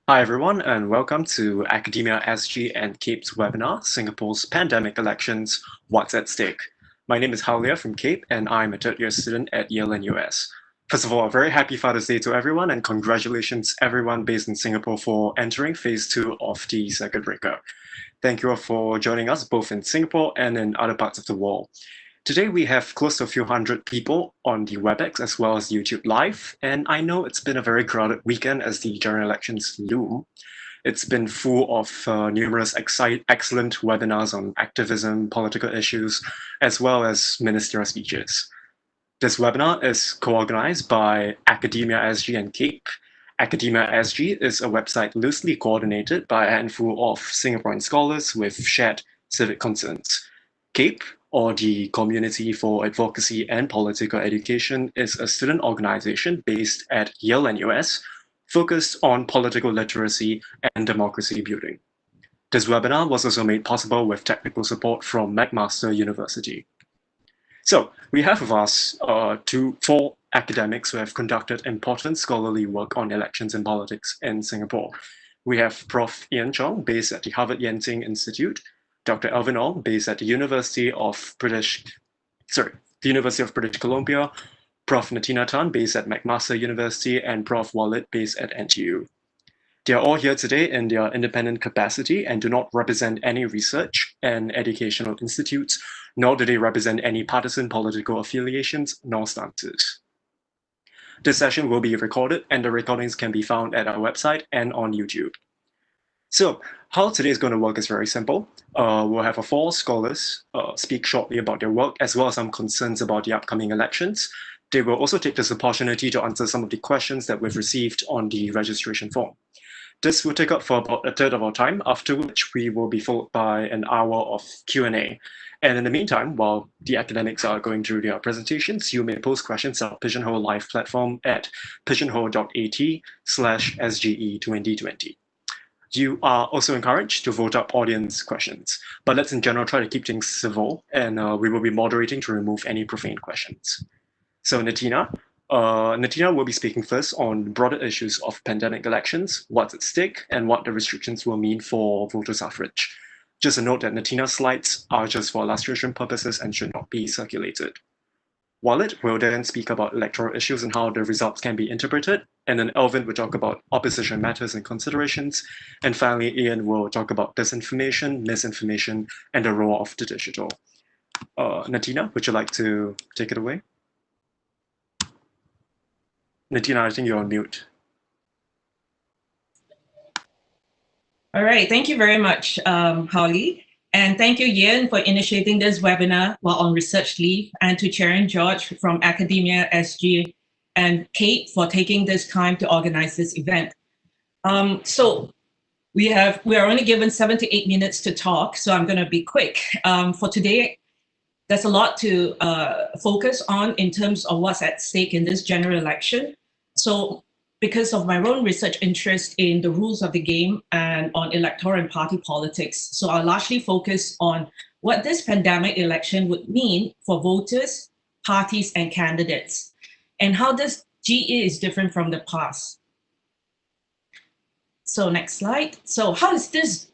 Hi everyone, and welcome to Academia SG and CAPE's webinar, Singapore's Pandemic Elections, What's at Stake? My name is Haulia from CAPE, and I'm a third-year student at Yale and US. First of all, a very happy Father's Day to everyone, and congratulations everyone based in Singapore for entering phase 2 of the circuit breaker. Thank you all for joining us both in Singapore and in other parts of the world. Today we have close to a few hundred people on the WebEx as well as YouTube Live, and I know it's been a very crowded weekend as the general elections loom. It's been full of numerous excellent webinars on activism, political issues, as well as ministerial speeches. This webinar is co-organized by Academia SG and CAPE. Academia SG is a website loosely coordinated by a handful of Singaporean scholars with shared civic concerns. CAPE, or the Community for Advocacy and Political Education, is a student organization based at Yale and US, focused on political literacy and democracy building. This webinar was also made possible with technical support from McMaster University. So we have with us four academics who have conducted important scholarly work on elections and politics in Singapore. We have Prof. Chong, based at the Harvard-Yenching Institute, Dr. Elvin, based at the University of British Columbia, Prof. Netina, based at McMaster University, and Prof. Walid, based at NTU. They are all here today in their independent capacity and do not represent any research and educational institutes, nor do they represent any partisan political affiliations nor stances. This session will be recorded, and the recordings can be found at our website and on YouTube. So how today is going to work is very simple. We'll have four scholars speak shortly about their work, as well as some concerns about the upcoming elections. They will also take this opportunity to answer some of the questions that we've received on the registration form. This will take up for about a third of our time, after which we will be followed by an hour of Q&A. And in the meantime, while the academics are going through their presentations, you may post questions on our Pigeonhole Live platform at pigeonhole.at/SGE2020. You are also encouraged to vote up audience questions, but let's in general try to keep things civil, and we will be moderating to remove any profane questions. So Netina will be speaking first on broader issues of pandemic elections, what's at stake, and what the restrictions will mean for voter suffrage. Just a note that Netina's slides are just for illustration purposes and should not be circulated. Walid will then speak about electoral issues and how the results can be interpreted, and then Alvin will talk about opposition matters and considerations, and finally Ian will talk about disinformation, misinformation, and the role of the digital. Netina, would you like to take it away? Netina, I think you're on mute. All right, thank you very much, Holly. And thank you, Ian, for initiating this webinar while on research leave, and to Chairman George from Academia SG and Kate for taking this time to organize this event. So we are only given 7 to 8 minutes to talk, so I'm going to be quick. For today, there's a lot to focus on in terms of what's at stake in this general election. So because of my own research interest in the rules of the game and on electoral and party politics, so I'll largely focus on what this pandemic election would mean for voters, parties, and candidates, and how this GE is different from the past. So next slide. So how is this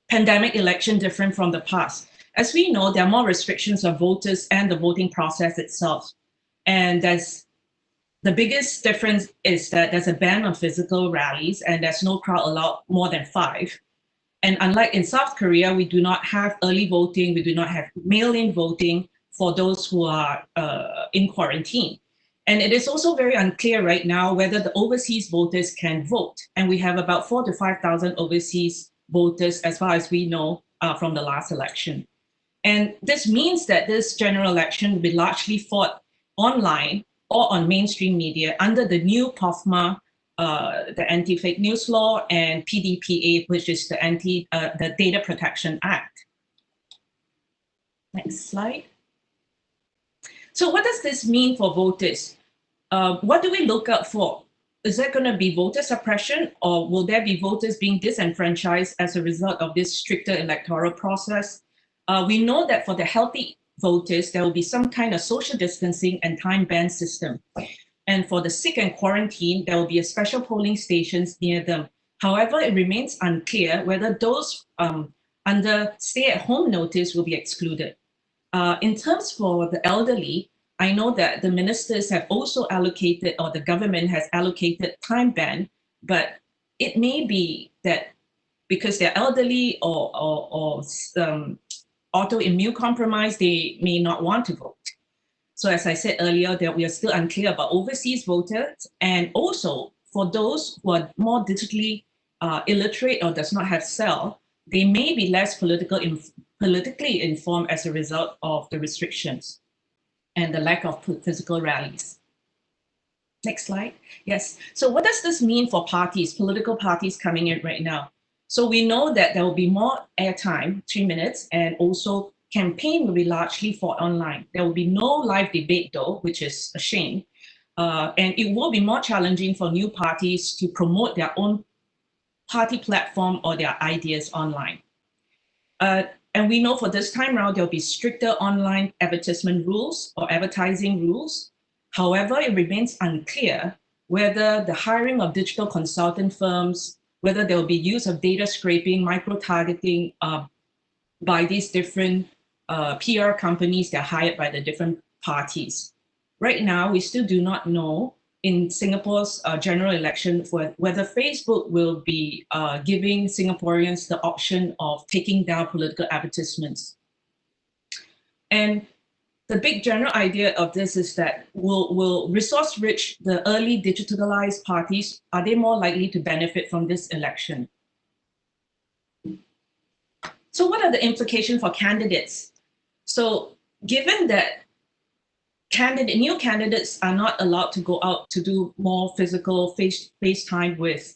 pandemic election different from the past? As we know, there are more restrictions on voters and the voting process itself. And the biggest difference is that there's a ban on physical rallies and there's no crowd allowed more than 5. And unlike in South Korea, we do not have early voting, we do not have mail-in voting for those who are in quarantine. And it is also very unclear right now whether the overseas voters can vote. And we have about 4,000 to 5,000 overseas voters, as far as we know, from the last election. And this means that this general election will be largely fought online or on mainstream media under the new POFMA, the Anti-Fake News Law, and PDPA, which is the Data Protection Act. Next slide. So what does this mean for voters? What do we look out for? Is there going to be voter suppression, or will there be voters being disenfranchised as a result of this stricter electoral process? We know that for the healthy voters, there will be some kind of social distancing and time-band system. And for the sick and quarantined, there will be a special polling stations near them. However, it remains unclear whether those under stay-at-home notice will be excluded. In terms for the elderly, I know that the ministers have also allocated, or the government has allocated time ban, but it may be that because they're elderly or autoimmune compromised, they may not want to vote. So as I said earlier, that we are still unclear about overseas voters, and also for those who are more digitally illiterate or does not have cell, they may be less politically informed as a result of the restrictions and the lack of physical rallies. Next slide. Yes. So what does this mean for parties, political parties coming in right now? So we know that there will be more airtime, 3 minutes, and also campaign will be largely fought online. There will be no live debate though, which is a shame. And it will be more challenging for new parties to promote their own party platform or their ideas online. And we know for this time around, there'll be stricter online advertisement rules or advertising rules. However, it remains unclear whether the hiring of digital consultant firms, whether there will be use of data scraping, micro-targeting by these different PR companies that are hired by the different parties. Right now, we still do not know in Singapore's general election whether Facebook will be giving Singaporeans the option of taking down political advertisements. And the big general idea of this is that will resource-rich, the early digitalized parties, are they more likely to benefit from this election? So what are the implications for candidates? So given that new candidates are not allowed to go out to do more physical face time with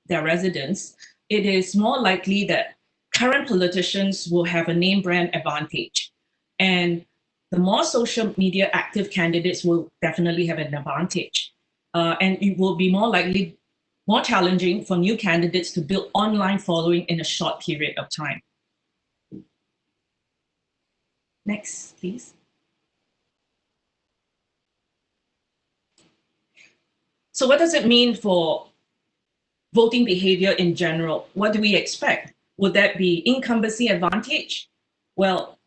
their residents, it is more likely that current politicians will have a name brand advantage. And the more social media active candidates will definitely have an advantage. And it will be more challenging for new candidates to build online following in a short period of time. Next, please. So what does it mean for voting behavior in general? What do we expect? Would that be incumbency advantage? Well,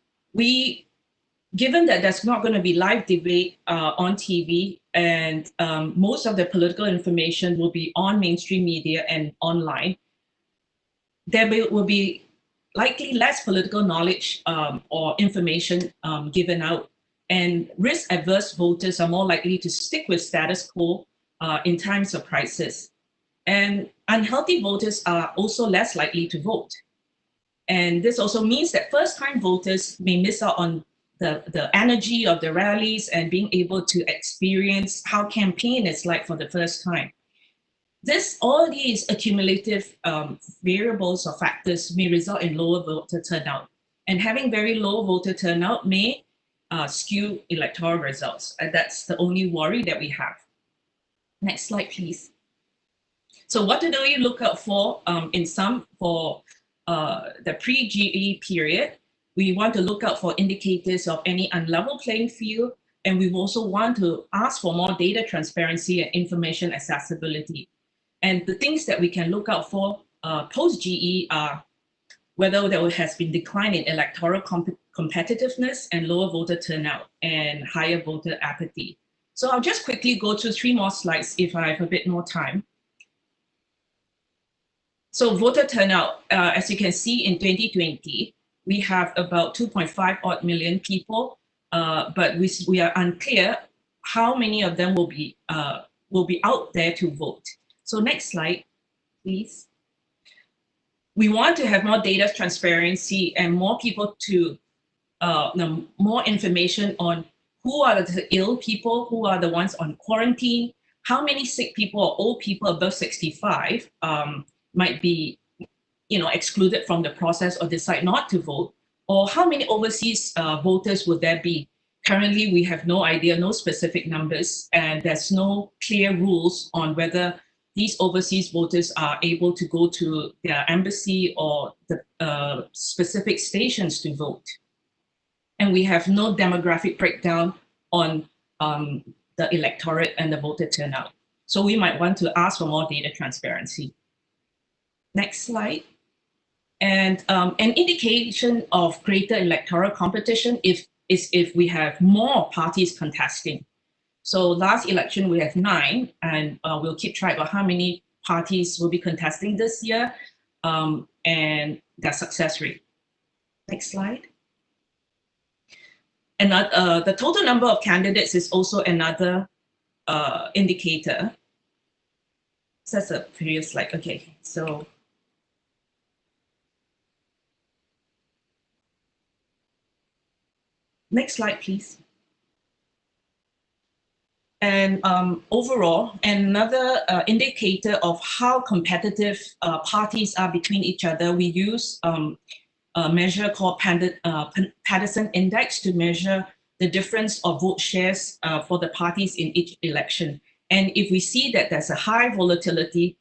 given that there's not going to be live debate on TV, and most of the political information will be on mainstream media and online, there will be likely less political knowledge or information given out. And risk-averse voters are more likely to stick with status quo in times of crisis. And unhealthy voters are also less likely to vote. And this also means that first-time voters may miss out on the energy of the rallies and being able to experience how campaign is like for the first time. All these accumulative variables or factors may result in lower voter turnout. And having very low voter turnout may skew electoral results. And that's the only worry that we have. Next slide, please. So what do we look out for for the pre-GE period? We want to look out for indicators of any unlevel playing field, and we also want to ask for more data transparency and information accessibility. And the things that we can look out for post-GE are whether there has been decline in electoral competitiveness and lower voter turnout and higher voter apathy. So I'll just quickly go through 3 more slides if I have a bit more time. So voter turnout, as you can see in 2020, we have about 2.5 odd million people, but we are unclear how many of them will be out there to vote. So next slide, please. We want to have more data transparency and more people to, more information on who are the ill people, who are the ones on quarantine, how many sick people or old people above 65 might be excluded from the process or decide not to vote, or how many overseas voters would there be? Currently, we have no idea, no specific numbers, and there's no clear rules on whether these overseas voters are able to go to their embassy or the specific stations to vote. And we have no demographic breakdown on the electorate and the voter turnout. So we might want to ask for more data transparency. Next slide. And an indication of greater electoral competition is if we have more parties contesting. So last election, we have 9, and we'll keep track of how many parties will be contesting this year and their success rate. Next slide. And the total number of candidates is also another indicator. So that's a previous slide. Okay, so next slide, please. And overall, another indicator of how competitive parties are between each other, we use a measure called Partisan index to measure the difference of vote shares for the parties in each election. And if we see that there's a high volatility,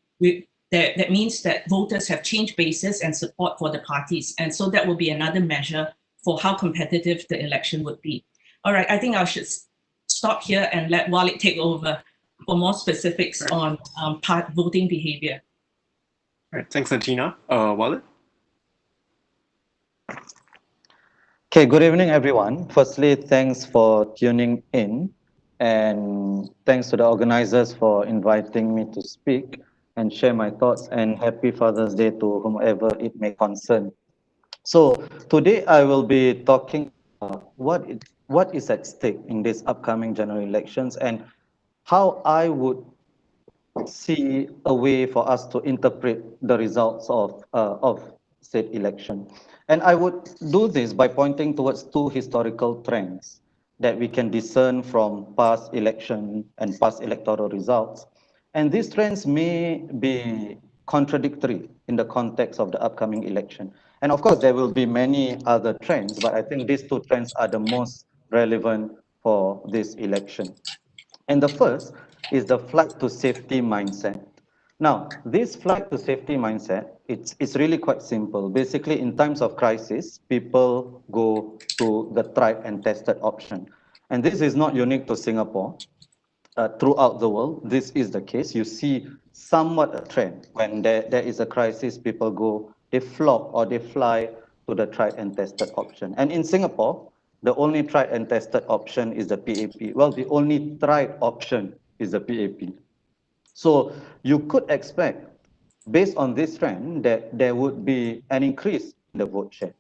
that means that voters have changed bases and support for the parties. And so that will be another measure for how competitive the election would be. All right, I think I should stop here and let Walid take over for more specifics on voting behavior. All right, thanks, Netina. Walid? Okay, good evening, everyone. Firstly, thanks for tuning in, and thanks to the organizers for inviting me to speak and share my thoughts, and happy Father's Day to whomever it may concern. So today I will be talking what is at stake in these upcoming general elections and how I would see a way for us to interpret the results of said election. And I would do this by pointing towards 2 historical trends that we can discern from past election and past electoral results. And these trends may be contradictory in the context of the upcoming election. And of course, there will be many other trends, but I think these 2 trends are the most relevant for this election. And the first is the flight to safety mindset. Now, this flight to safety mindset, it's really quite simple. Basically, in times of crisis, people go to the tried and tested option. And this is not unique to Singapore. Throughout the world, this is the case. You see somewhat a trend. When there is a crisis, people go, they flock or they fly to the tried and tested option. And in Singapore, the only tried and tested option is the PAP. Well, the only tried option is the PAP. So you could expect, based on this trend, that there would be an increase in the vote share.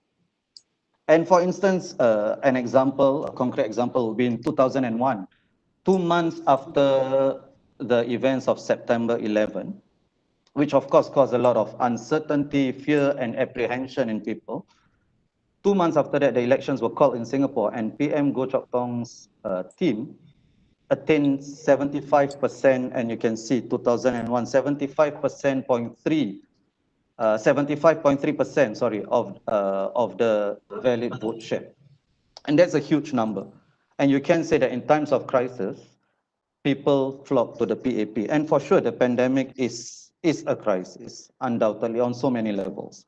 And for instance, an example, a concrete example would be in 2001, 2 months after the events of September 11, which of course caused a lot of uncertainty, fear, and apprehension in people. 2 months after that, the elections were called in Singapore, and PM Goh Chok Tong's team attained 75%, and you can see 2001, 75.3%, sorry, of the valid vote share. And that's a huge number. And you can say that in times of crisis, people flock to the PAP. And for sure, the pandemic is a crisis, undoubtedly, on so many levels.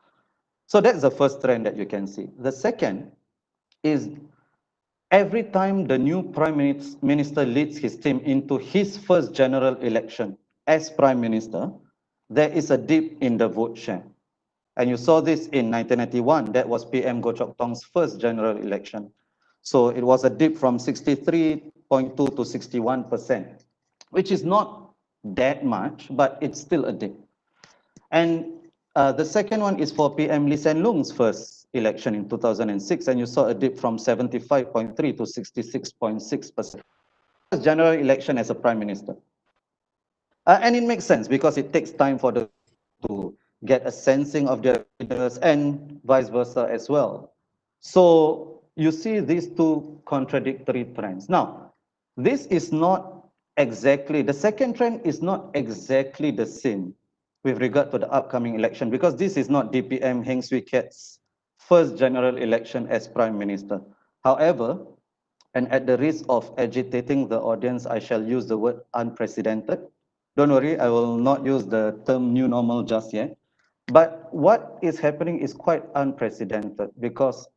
So that's the first trend that you can see. The second is every time the new Prime Minister leads his team into his first general election as Prime Minister, there is a dip in the vote share. And you saw this in 1991, that was PM Goh Chok Tong's first general election. So it was a dip from 63.2 to 61%, which is not that much, but it's still a dip. And the second one is for PM Lee Hsien Loong's first election in 2006, and you saw a dip from 75.3 to 66.6%. General election as a prime minister. And it makes sense because it takes time for the to get a sensing of their leaders and vice versa as well. So you see these 2 contradictory trends. Now, this is not exactly, the second trend is not exactly the same with regard to the upcoming election, because this is not DPM Heng Swee Keat's first general election as Prime Minister. However, and at the risk of agitating the audience, I shall use the word unprecedented. Don't worry, I will not use the term new normal just yet. But what is happening is quite unprecedented because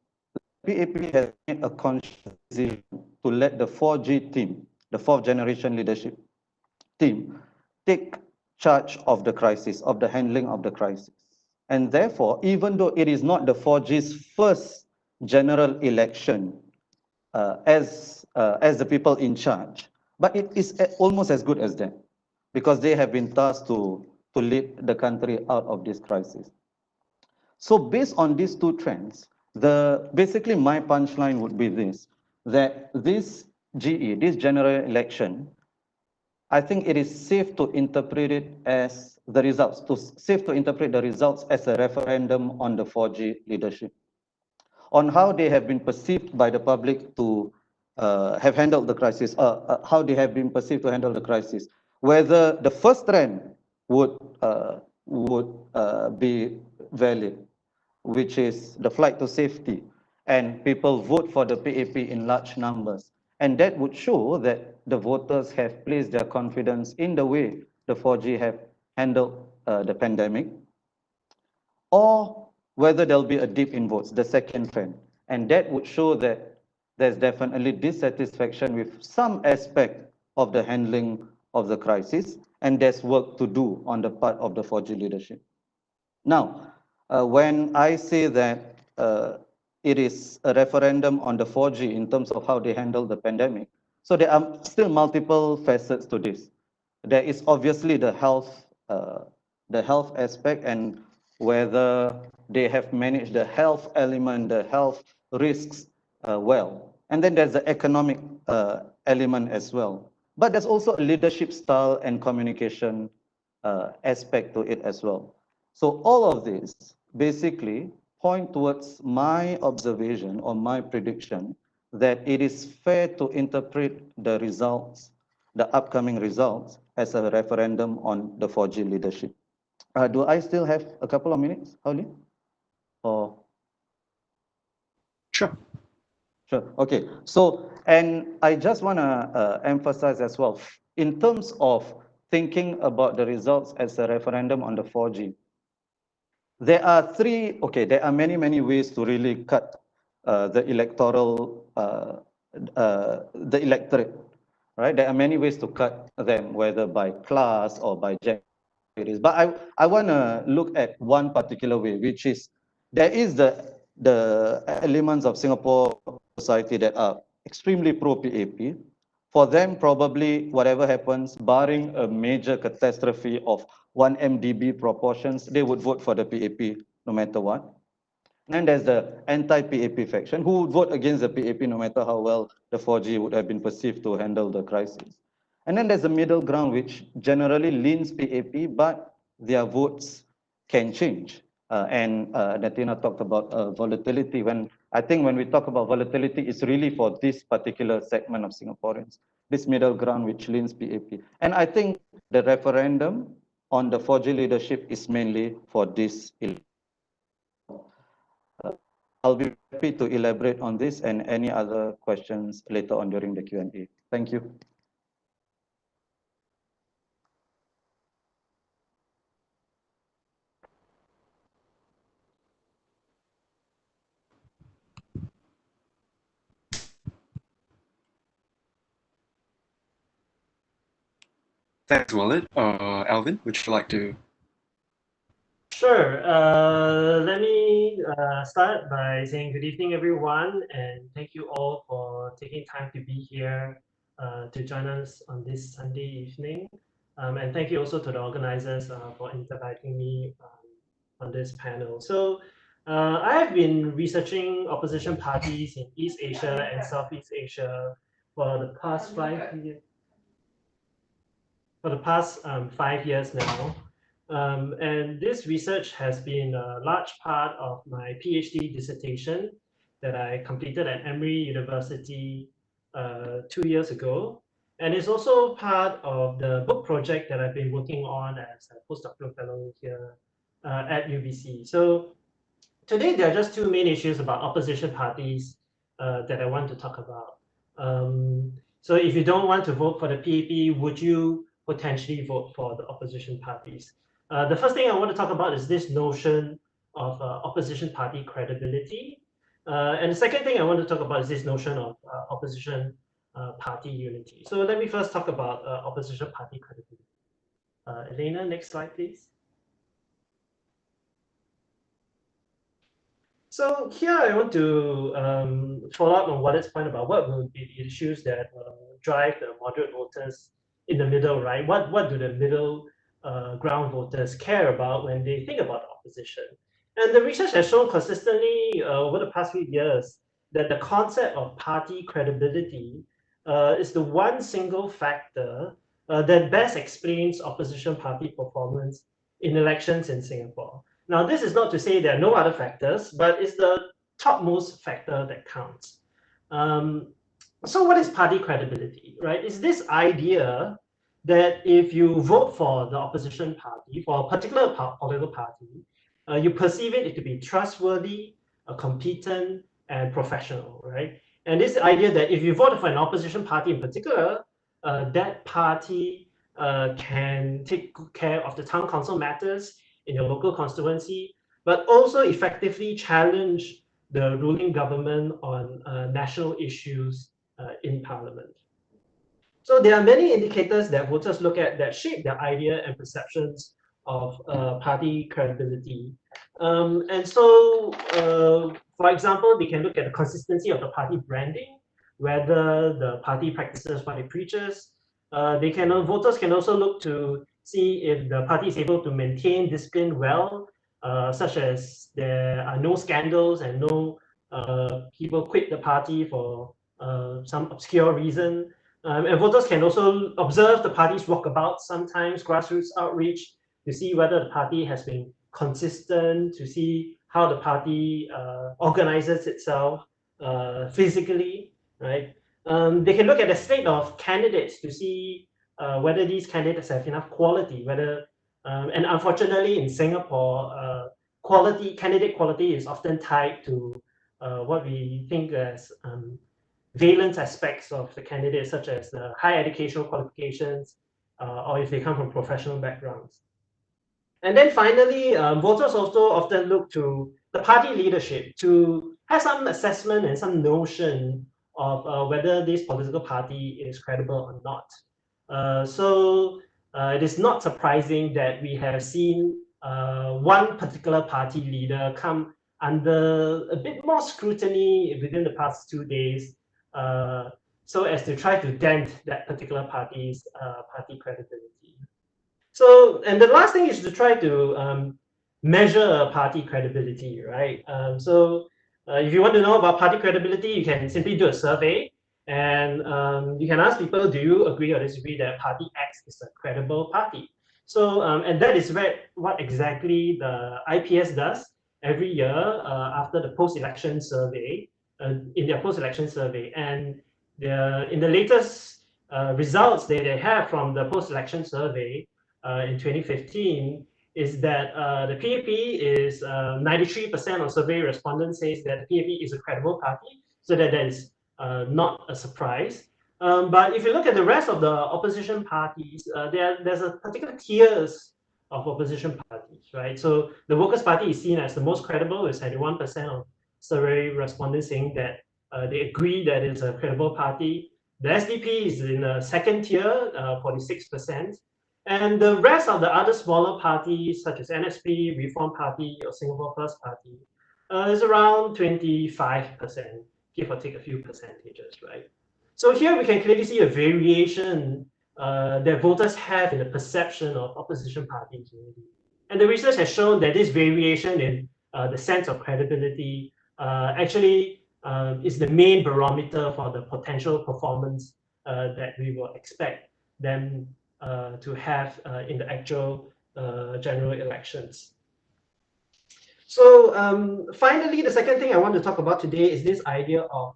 PAP has made a conscious decision to let the 4G team, the 4th generation leadership team, take charge of the crisis, of the handling of the crisis. And therefore, even though it is not the 4G's first general election as the people in charge, but it is almost as good as that, because they have been tasked to lead the country out of this crisis. So based on these two trends, basically my punchline would be this, that this this general election, I think it is safe to interpret it as the results, safe to interpret the results as a referendum on the 4G leadership, on how they have been perceived by the public to have handled the crisis, how they have been perceived to handle the crisis, whether the first trend would be valid, which is the flight to safety, and people vote for the PAP in large numbers. And that would show that the voters have placed their confidence in the way the 4G have handled the pandemic, or whether there'll be a dip in votes, the second trend. And that would show that there's definitely dissatisfaction with some aspect of the handling of the crisis, and there's work to do on the part of the 4G leadership. Now, when I say that it is a referendum on the 4G in terms of how they handle the pandemic, so there are still multiple facets to this. There is obviously the health aspect, and whether they have managed the health element, the health risks well. And then there's the economic element as well. But there's also a leadership style and communication aspect to it as well. So all of this basically point towards my observation or my prediction that it is fair to interpret the results, the upcoming results, as a referendum on the 4G leadership. Do I still have a couple of minutes, Holly? Or Sure. Sure. Okay. So, and I just want to emphasize as well, in terms of thinking about the results as a referendum on the 4G, there are there are many ways to really cut the electoral, the electorate, right? There are many ways to cut them, whether by class or by gender. But I want to look at one particular way, which is there is the elements of Singapore society that are extremely pro-PAP. For them, probably whatever happens, barring a major catastrophe of 1 MDB proportions, they would vote for the PAP no matter what. And then there's the anti-PAP faction who would vote against the PAP no matter how well the 4G would have been perceived to handle the crisis. And then there's the middle ground, which generally leans PAP, but their votes can change. And Netina talked about volatility. I think when we talk about volatility, it's really for this particular segment of Singaporeans, this middle ground which leans PAP. And I think the referendum on the 4G leadership is mainly for this. I'll be happy to elaborate on this and any other questions later on during the Q&A. Thank you. Thanks, Walid. Alvin, would you like to? Sure. Let me start by saying good evening, everyone, and thank you all for taking time to be here to join us on this Sunday evening. And thank you also to the organizers for inviting me on this panel. So I have been researching opposition parties in East Asia and Southeast Asia for the past 5 years. For the past 5 years now. And this research has been a large part of my PhD dissertation that I completed at Emory University 2 years ago. And it's also part of the book project that I've been working on as a postdoctoral fellow here at UBC. So today, there are just two main issues about opposition parties that I want to talk about. So if you don't want to vote for the PAP, would you potentially vote for the opposition parties? The first thing I want to talk about is this notion of opposition party credibility. And the second thing I want to talk about is this notion of opposition party unity. So let me first talk about opposition party credibility. Elena, next slide, please. So here I want to follow up on Walid's point about what will be the issues that drive the moderate voters in the middle, right? What do the middle ground voters care about when they think about the opposition? And the research has shown consistently over the past few years that the concept of party credibility is the one single factor that best explains opposition party performance in elections in Singapore. Now, this is not to say there are no other factors, but it's the topmost factor that counts. So what is party credibility, right? It's this idea that if you vote for the opposition party, for a particular political party, you perceive it to be trustworthy, competent, and professional, right? And this idea that if you vote for an opposition party in particular, that party can take care of the town council matters in your local constituency, but also effectively challenge the ruling government on national issues in parliament. So there are many indicators that voters look at that shape their idea and perceptions of party credibility. And so, for example, they can look at the consistency of the party branding, whether the party practices what it preaches. Voters can also look to see if the party is able to maintain discipline well, such as there are no scandals and no people quit the party for some obscure reason. And voters can also observe the party's walkabouts, sometimes grassroots outreach, to see whether the party has been consistent, to see how the party organizes itself physically, right? They can look at the slate of candidates to see whether these candidates have enough quality, whether, and unfortunately in Singapore, candidate quality is often tied to what we think as valence aspects of the candidate, such as high educational qualifications, or if they come from professional backgrounds. And then finally, voters also often look to the party leadership to have some assessment and some notion of whether this political party is credible or not. So it is not surprising that we have seen one particular party leader come under a bit more scrutiny within the past 2 days, so as to try to dent that particular party's party credibility. So, and the last thing is to try to measure party credibility, right? If you want to know about party credibility, you can simply do a survey, and you can ask people, do you agree or disagree that party X is a credible party? So, and that is what exactly the IPS does every year after the post-election survey, in their post-election survey. And in the latest results that they have from the post-election survey in 2015 is that the PAP is 93% of survey respondents says that the PAP is a credible party, so that is not a surprise. But if you look at the rest of the opposition parties, there's a particular tiers of opposition parties, right? So the Workers' Party is seen as the most credible, with 71% of survey respondents saying that they agree that it's a credible party. The SDP is in the second tier, 46%. And the rest of the other smaller parties, such as NSP, Reform Party, or Singapore First Party, is around 25%, give or take a few percentages, right? So here we can clearly see a variation that voters have in the perception of opposition parties. And the research has shown that this variation in the sense of credibility actually is the main barometer for the potential performance that we will expect them to have in the actual general elections. So finally, the second thing I want to talk about today is this idea of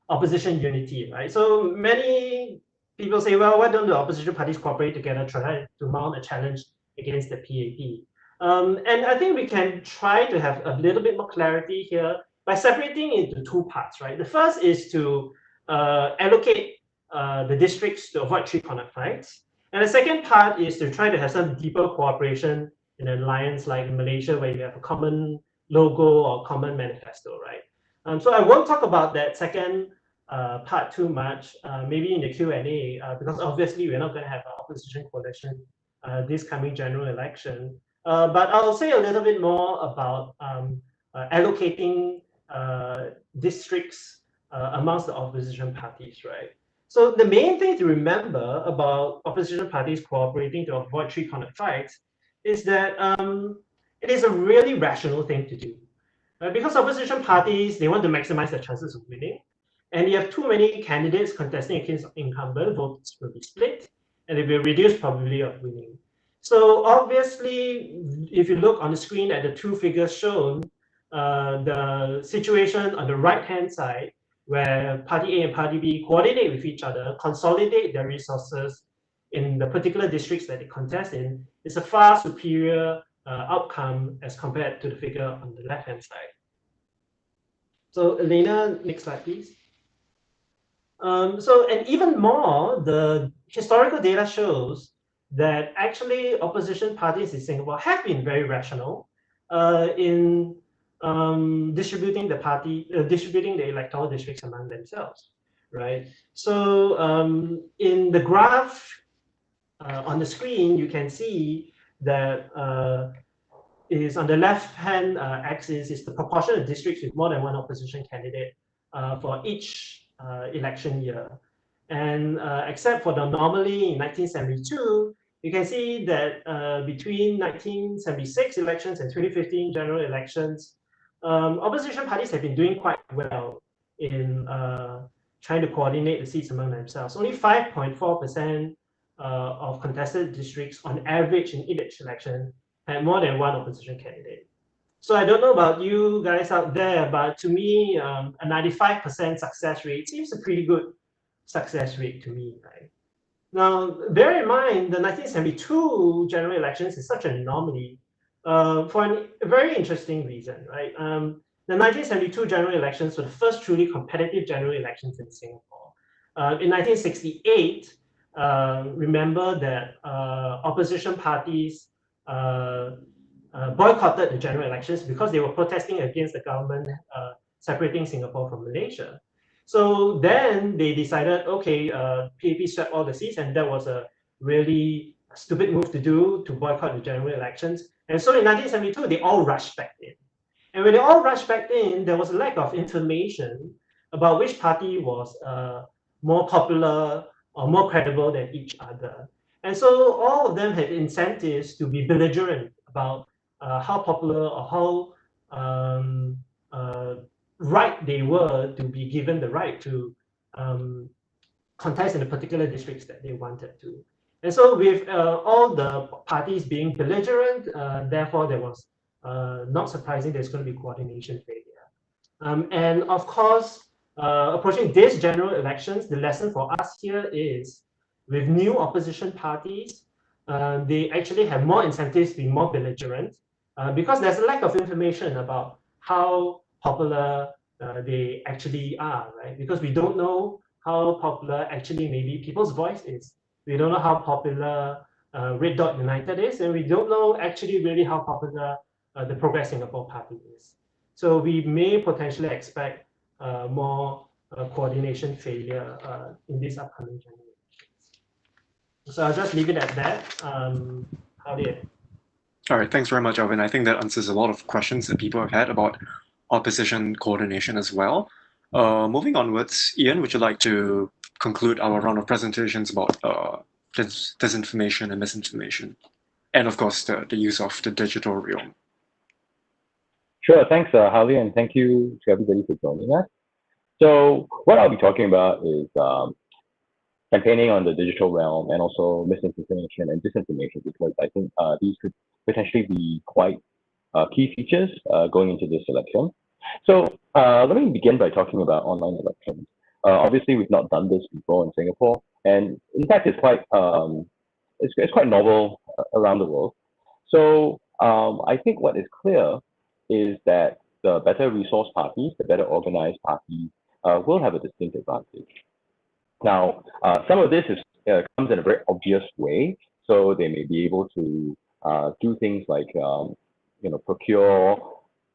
opposition unity, right? So many people say, well, why don't the opposition parties cooperate together, try to mount a challenge against the PAP? And I think we can try to have a little bit more clarity here by separating into two parts, right? The first is to allocate the districts to avoid tree corner fights. And the second part is to try to have some deeper cooperation in an alliance like in Malaysia, where you have a common logo or common manifesto, right? So I won't talk about that second part too much, maybe in the Q&A, because obviously we're not going to have an opposition coalition this coming general election. But I'll say a little bit more about allocating districts amongst the opposition parties, right? So the main thing to remember about opposition parties cooperating to avoid three-cornered fights is that it is a really rational thing to do. Because opposition parties, they want to maximize their chances of winning. And you have too many candidates contesting against incumbent, votes will be split, and it will reduce probability of winning. So obviously, if you look on the screen at the two figures shown, the situation on the right-hand side, where Party A and Party B coordinate with each other, consolidate their resources in the particular districts that they contest in, is a far superior outcome as compared to the figure on the left-hand side. So Elena, next slide, please. And even more, the historical data shows that actually opposition parties in Singapore have been very rational in distributing the electoral districts among themselves, right? So in the graph on the screen, you can see that is on the left-hand axis is the proportion of districts with more than one opposition candidate for each election year. And except for the anomaly in 1972, you can see that between 1976 elections and 2015 general elections, opposition parties have been doing quite well in trying to coordinate the seats among themselves. Only 5.4% of contested districts on average in each election had more than one opposition candidate. So I don't know about you guys out there, but to me, a 95% success rate seems a pretty good success rate to me, right? Now, bear in mind, the 1972 general elections is such an anomaly for a very interesting reason, right? The 1972 general elections were the first truly competitive general elections in Singapore. In 1968, remember that opposition parties boycotted the general elections because they were protesting against the government separating Singapore from Malaysia. So then they decided, okay, PAP swept all the seats, and that was a really stupid move to do, to boycott the general elections. And so in 1972, they all rushed back in. And when they all rushed back in, there was a lack of information about which party was more popular or more credible than each other. And so all of them had incentives to be belligerent about how popular or how right they were to be given the right to contest in the particular districts that they wanted to. And so with all the parties being belligerent, therefore there was not surprising there's going to be coordination failure. And of course, approaching these general elections, the lesson for us here is with new opposition parties, they actually have more incentives to be more belligerent because there's a lack of information about how popular they actually are, right? Because we don't know how popular actually maybe People's Voice is. We don't know how popular Red Dot United is, and we don't know actually really how popular the Progress Singapore Party is. So we may potentially expect more coordination failure in this upcoming general elections. So I'll just leave it at that. Howdy. All right, thanks very much, Alvin. I think that answers a lot of questions that people have had about opposition coordination as well. Moving onwards, Ian, would you like to conclude our round of presentations about disinformation and misinformation? And of course, the use of the digital realm. Sure, thanks, Holly, and thank you to everybody for joining us. So what I'll be talking about is campaigning on the digital realm and also misinformation and disinformation, because I think these could potentially be quite key features going into this election. So let me begin by talking about online elections. Obviously, we've not done this before in Singapore, and in fact, it's quite novel around the world. So I think what is clear is that the better resource parties, the better organized parties, will have a distinct advantage. Now, some of this comes in a very obvious way. So they may be able to do things like procure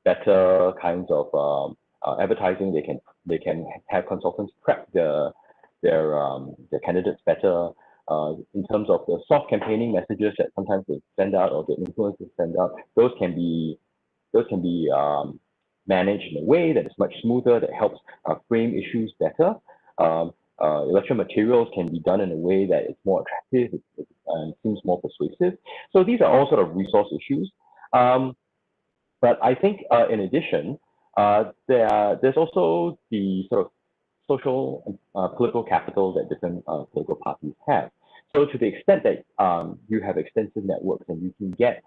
better kinds of advertising. They can have consultants prep their candidates better in terms of the soft campaigning messages that sometimes they send out or the influencers send out. Those can be managed in a way that is much smoother, that helps frame issues better. Election materials can be done in a way that it's more attractive and seems more persuasive. So these are all sort of resource issues. But I think in addition, there's also the sort of social and political capital that different political parties have. So to the extent that you have extensive networks and you can get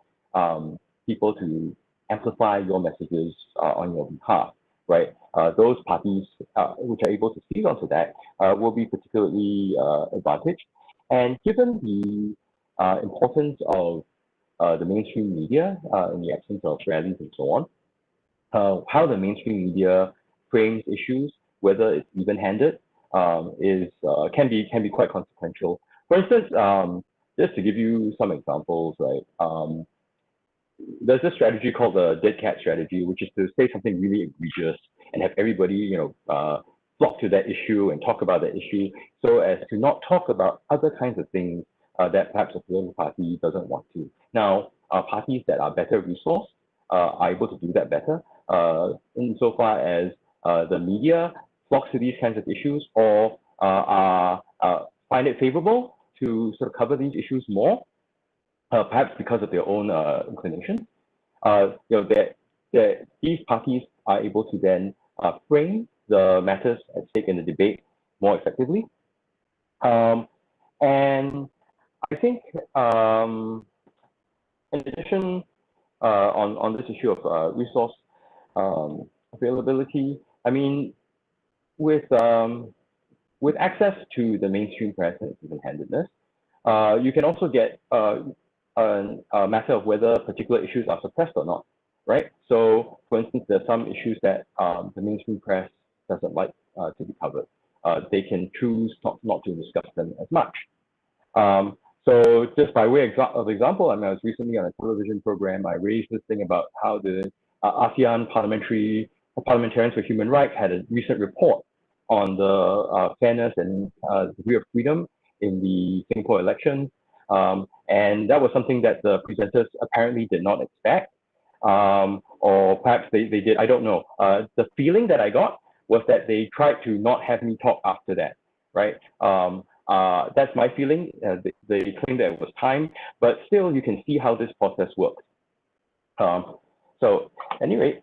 people to amplify your messages on your behalf, right? Those parties which are able to seize onto that will be particularly advantaged. And given the importance of the mainstream media in the absence of rallies and so on, how the mainstream media frames issues, whether it's even-handed, can be quite consequential. For instance, just to give you some examples, right? There's this strategy called the dead cat strategy, which is to say something really egregious and have everybody, flock to that issue and talk about that issue, so as to not talk about other kinds of things that perhaps a political party doesn't want to. Now, parties that are better resourced are able to do that better, insofar as the media flocks to these kinds of issues or find it favorable to sort of cover these issues more, perhaps because of their own inclination. These parties are able to then frame the matters at stake in the debate more effectively. And I think, in addition, on this issue of resource availability, I mean, with access to the mainstream press and its even-handedness, you can also get a matter of whether particular issues are suppressed or not, right? So, for instance, there are some issues that the mainstream press doesn't like to be covered. They can choose not to discuss them as much. So just by way of example, I mean, I was recently on a television program. I raised this thing about how the ASEAN Parliamentarians for Human Rights had a recent report on the fairness and degree of freedom in the Singapore elections. And that was something that the presenters apparently did not expect. Or perhaps they did, I don't know. The feeling that I got was that they tried to not have me talk after that, right? That's my feeling. They claimed that it was time, but still you can see how this process works. So anyway,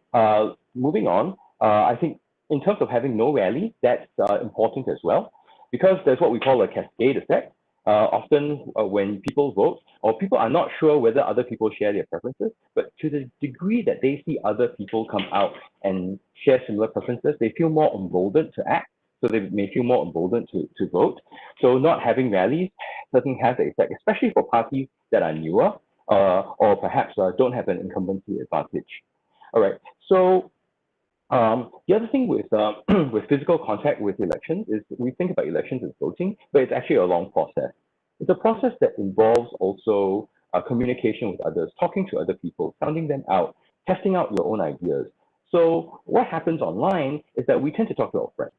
moving on, I think in terms of having no rally, that's important as well, because there's what we call a cascade effect. Often when people vote, or people are not sure whether other people share their preferences, but to the degree that they see other people come out and share similar preferences, they feel more emboldened to act. So they may feel more emboldened to vote. So not having rallies certainly has an effect, especially for parties that are newer or perhaps don't have an incumbency advantage. All right. So the other thing with with physical contact with elections is we think about elections as voting, but it's actually a long process. It's a process that involves also communication with others, talking to other people, sounding them out, testing out your own ideas. So what happens online is that we tend to talk to our friends.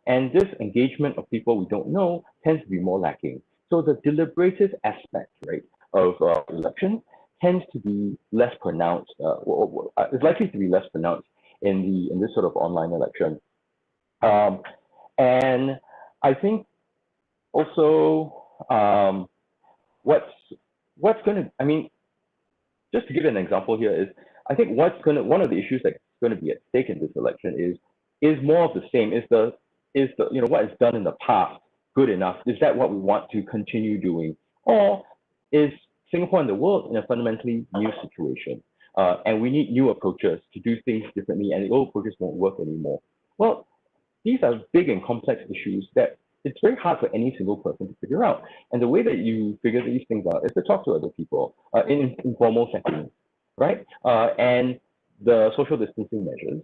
And this engagement of people we don't know tends to be more lacking. So the deliberative aspect, right, of elections tends to be less pronounced, is likely to be less pronounced in this sort of online election. And I think also what's going to, I mean, just to give an example here is, I think one of the issues that's going to be at stake in this election is more of the same. Is the what is done in the past good enough? Is that what we want to continue doing, or is Singapore and the world in a fundamentally new situation? And we need new approaches to do things differently, and the old approaches won't work anymore. Well, these are big and complex issues that it's very hard for any single person to figure out. And the way that you figure these things out is to talk to other people in informal settings, right? And the social distancing measures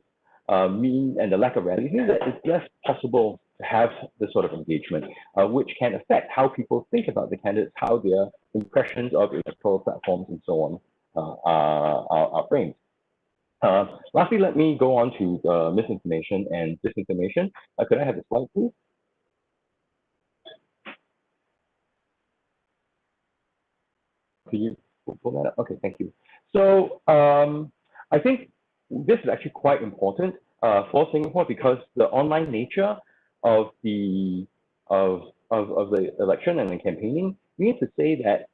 and the lack of rallies mean that it's less possible to have this sort of engagement, which can affect how people think about the candidates, how their impressions of electoral platforms and so on are framed. Lastly, let me go on to misinformation and disinformation. Could I have the slide, please? Could you pull that up? Okay, thank you. So I think this is actually quite important for Singapore because the online nature of the election and the campaigning means to say that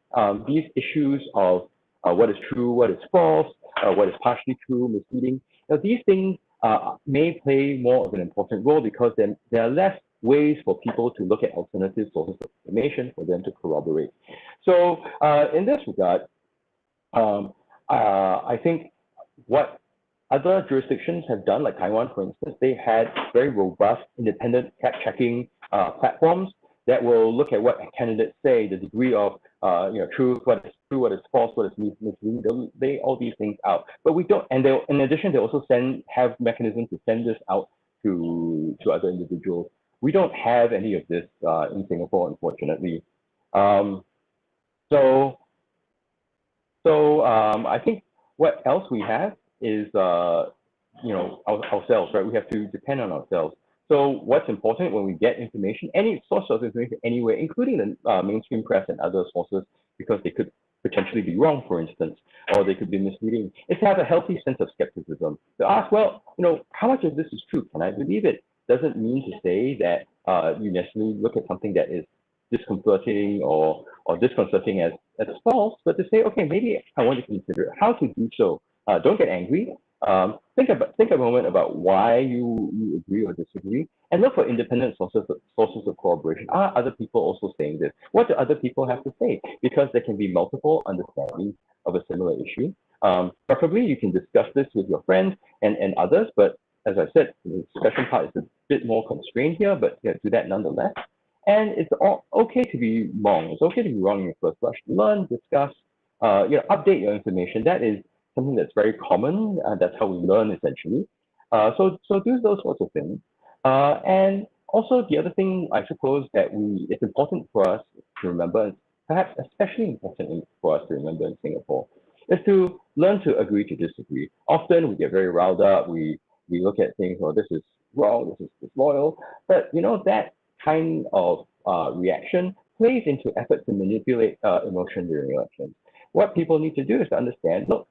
these issues of what is true, what is false, what is partially true, misleading, these things may play more of an important role because then there are less ways for people to look at alternative sources of information for them to corroborate. So in this regard, I think what other jurisdictions have done, like Taiwan, for instance, they had very robust, independent fact-checking platforms that will look at what candidates say, the degree of truth, what is true, what is false, what is misleading. They'll lay all these things out. But we don't, and they'll, in addition, they also have mechanisms to send this out to other individuals. We don't have any of this in Singapore, unfortunately. So I think what else we have is ourselves, right? We have to depend on ourselves. So what's important when we get information, any source of information anywhere, including the mainstream press and other sources, because they could potentially be wrong, for instance, or they could be misleading, is to have a healthy sense of skepticism. To ask, well, how much of this is true? Can I believe it? Doesn't mean to say that you necessarily look at something that is disconcerting or disconcerting as false, but to say, okay, maybe I want to consider how to do so. Don't get angry. Think a moment about why you agree or disagree, and look for independent sources of corroboration. Are other people also saying this? What do other people have to say? Because there can be multiple understandings of a similar issue. Preferably, you can discuss this with your friends and others, but as I said, the discussion part is a bit more constrained here, but do that nonetheless. And it's okay to be wrong. It's okay to be wrong in your first blush. Learn, discuss, update your information. That is something that's very common. That's how we learn, essentially. So do those sorts of things. And also the other thing, I suppose, that it's important for us to remember, and perhaps especially important for us to remember in Singapore, is to learn to agree to disagree. Often we get very riled up. We look at things, oh, this is wrong, this is disloyal. But that kind of reaction plays into effort to manipulate emotion during elections. What people need to do is to understand, look,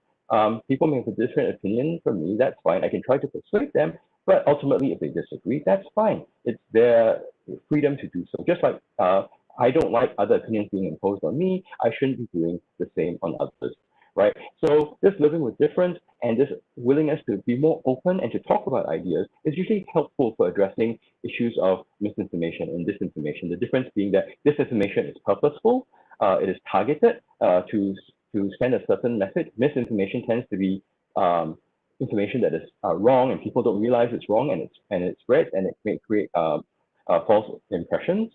people may have a different opinion from me, that's fine. I can try to persuade them, but ultimately if they disagree, that's fine. It's their freedom to do so. Just like I don't like other opinions being imposed on me, I shouldn't be doing the same on others, right? So this living with difference and this willingness to be more open and to talk about ideas is usually helpful for addressing issues of misinformation and disinformation. The difference being that disinformation is purposeful, it is targeted to send a certain message. Misinformation tends to be information that is wrong and people don't realize it's wrong, and it spreads and it may create false impressions.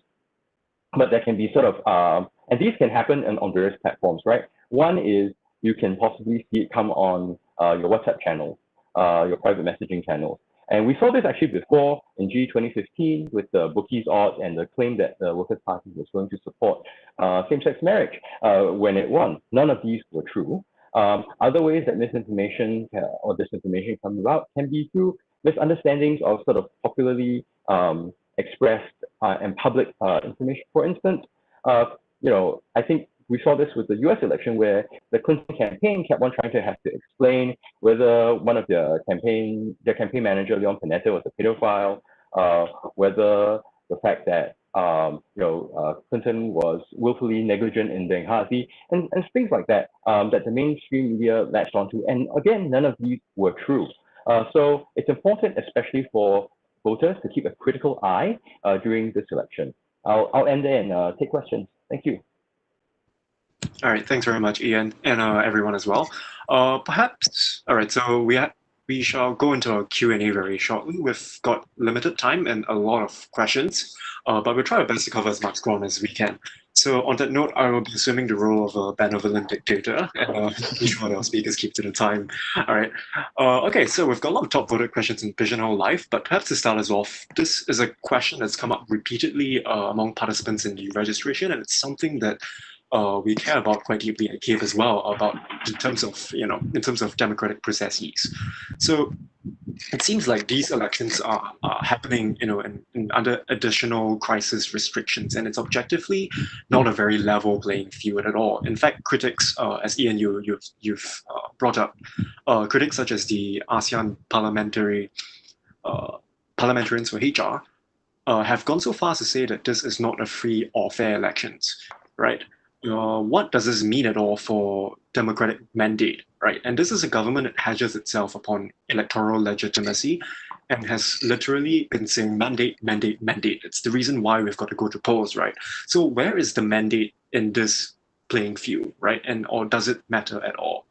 But there can be sort of, and these can happen on various platforms, right? One is you can possibly see it come on your WhatsApp channel, your private messaging channels. And we saw this actually before in G2015 with the bookies odds and the claim that the Workers' Party was going to support same-sex marriage when it won. None of these were true. Other ways that misinformation or disinformation comes about can be through misunderstandings of sort of popularly expressed and public information. For instance, I think we saw this with the US election where the Clinton campaign kept on trying to have to explain whether one of their campaign manager, Leon Panetta, was a pedophile, whether the fact that Clinton was willfully negligent in Benghazi, and things like that, that the mainstream media latched onto. And again, none of these were true. So it's important, especially for voters, to keep a critical eye during this election. I'll end there and take questions. Thank you. All right, thanks very much, Ian, and everyone as well. Perhaps, all right, so we shall go into our Q&A very shortly. We've got limited time and a lot of questions, but we'll try our best to cover as much ground as we can. So on that note, I will be assuming the role of a benevolent dictator and be sure that our speakers keep to the time. All right. Okay, so we've got a lot of top voted questions in Pigeonhole Live, but perhaps to start us off, this is a question that's come up repeatedly among participants in the registration, and it's something that we care about quite deeply at CAPE as well, about in terms of democratic processes. So it seems like these elections are happening, under additional crisis restrictions, and it's objectively not a very level playing field at all. In fact, critics, as Ian you've brought up, critics such as the ASEAN parliamentarians for HR have gone so far as to say that this is not a free or fair elections, right? What does this mean at all for democratic mandate, right? And this is a government that hedges itself upon electoral legitimacy and has literally been saying mandate, mandate, mandate. It's the reason why we've got to go to polls, right? So where is the mandate in this playing field, right? And or does it matter at all?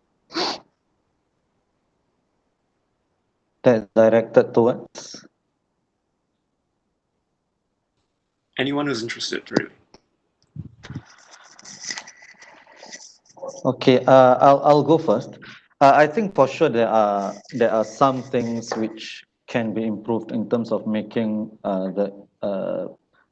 That's directed towards anyone who's interested, really. Okay, I'll go first. I think for sure there are some things which can be improved in terms of making the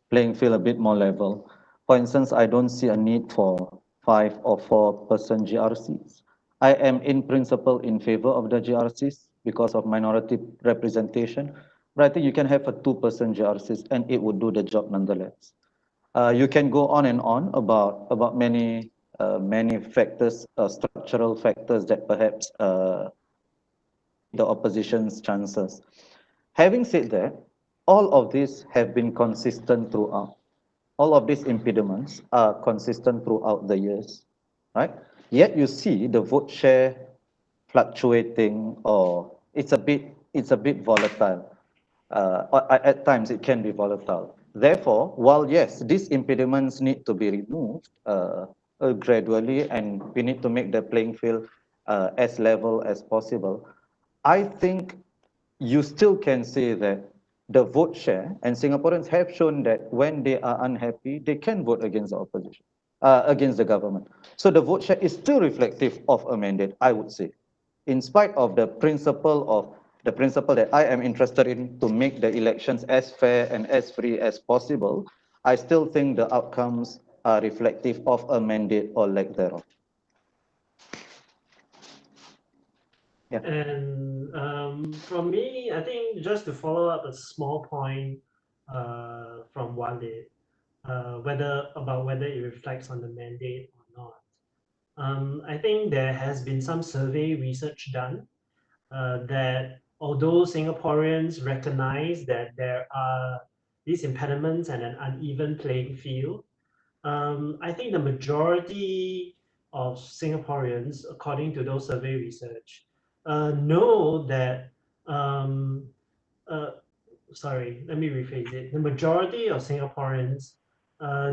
playing field a bit more level. For instance, I don't see a need for 5 or 4% GRCs. I am in principle in favor of the GRCs because of minority representation, but I think you can have a 2% GRCs and it would do the job nonetheless. You can go on and on about many factors, structural factors that perhaps the opposition's chances. Having said that, all of these have been consistent throughout. All of these impediments are consistent throughout the years, right? Yet you see the vote share fluctuating, or it's a bit volatile. At times it can be volatile. Therefore, while yes, these impediments need to be removed gradually, and we need to make the playing field as level as possible, I think you still can say that the vote share, and Singaporeans have shown that when they are unhappy, they can vote against the opposition, against the government. So the vote share is still reflective of a mandate, I would say, in spite of the principle that I am interested in to make the elections as fair and as free as possible. I still think the outcomes are reflective of a mandate or lack thereof. Yeah. And from me, I think just to follow up a small point from Walid, whether it reflects on the mandate or not. I think there has been some survey research done that although Singaporeans recognize that there are these impediments and an uneven playing field, I think the majority of Singaporeans, according to those survey research, know that, sorry, let me rephrase it. The majority of Singaporeans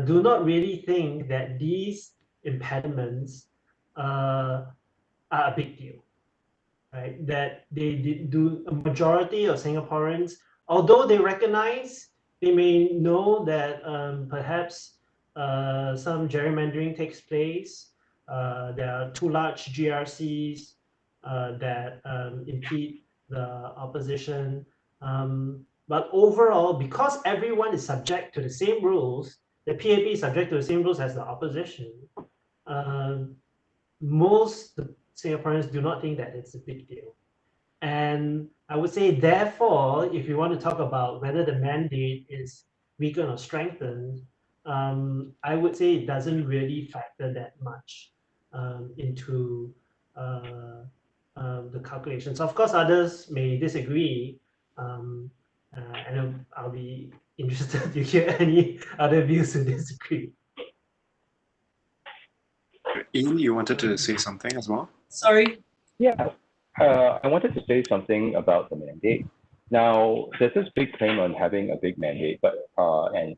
do not really think that these impediments are a big deal, right? That a majority of Singaporeans, although they recognize, they may know that perhaps some gerrymandering takes place. There are too large GRCs that impede the opposition. But overall, because everyone is subject to the same rules, the PAP is subject to the same rules as the opposition, most Singaporeans do not think that it's a big deal. And I would say, therefore, if you want to talk about whether the mandate is weakened or strengthened, I would say it doesn't really factor that much into the calculations. Of course, others may disagree, and I'll be interested to hear any other views who disagree. Ian, you wanted to say something as well? Sorry. Yeah, I wanted to say something about the mandate. Now, there's this big claim on having a big mandate, but and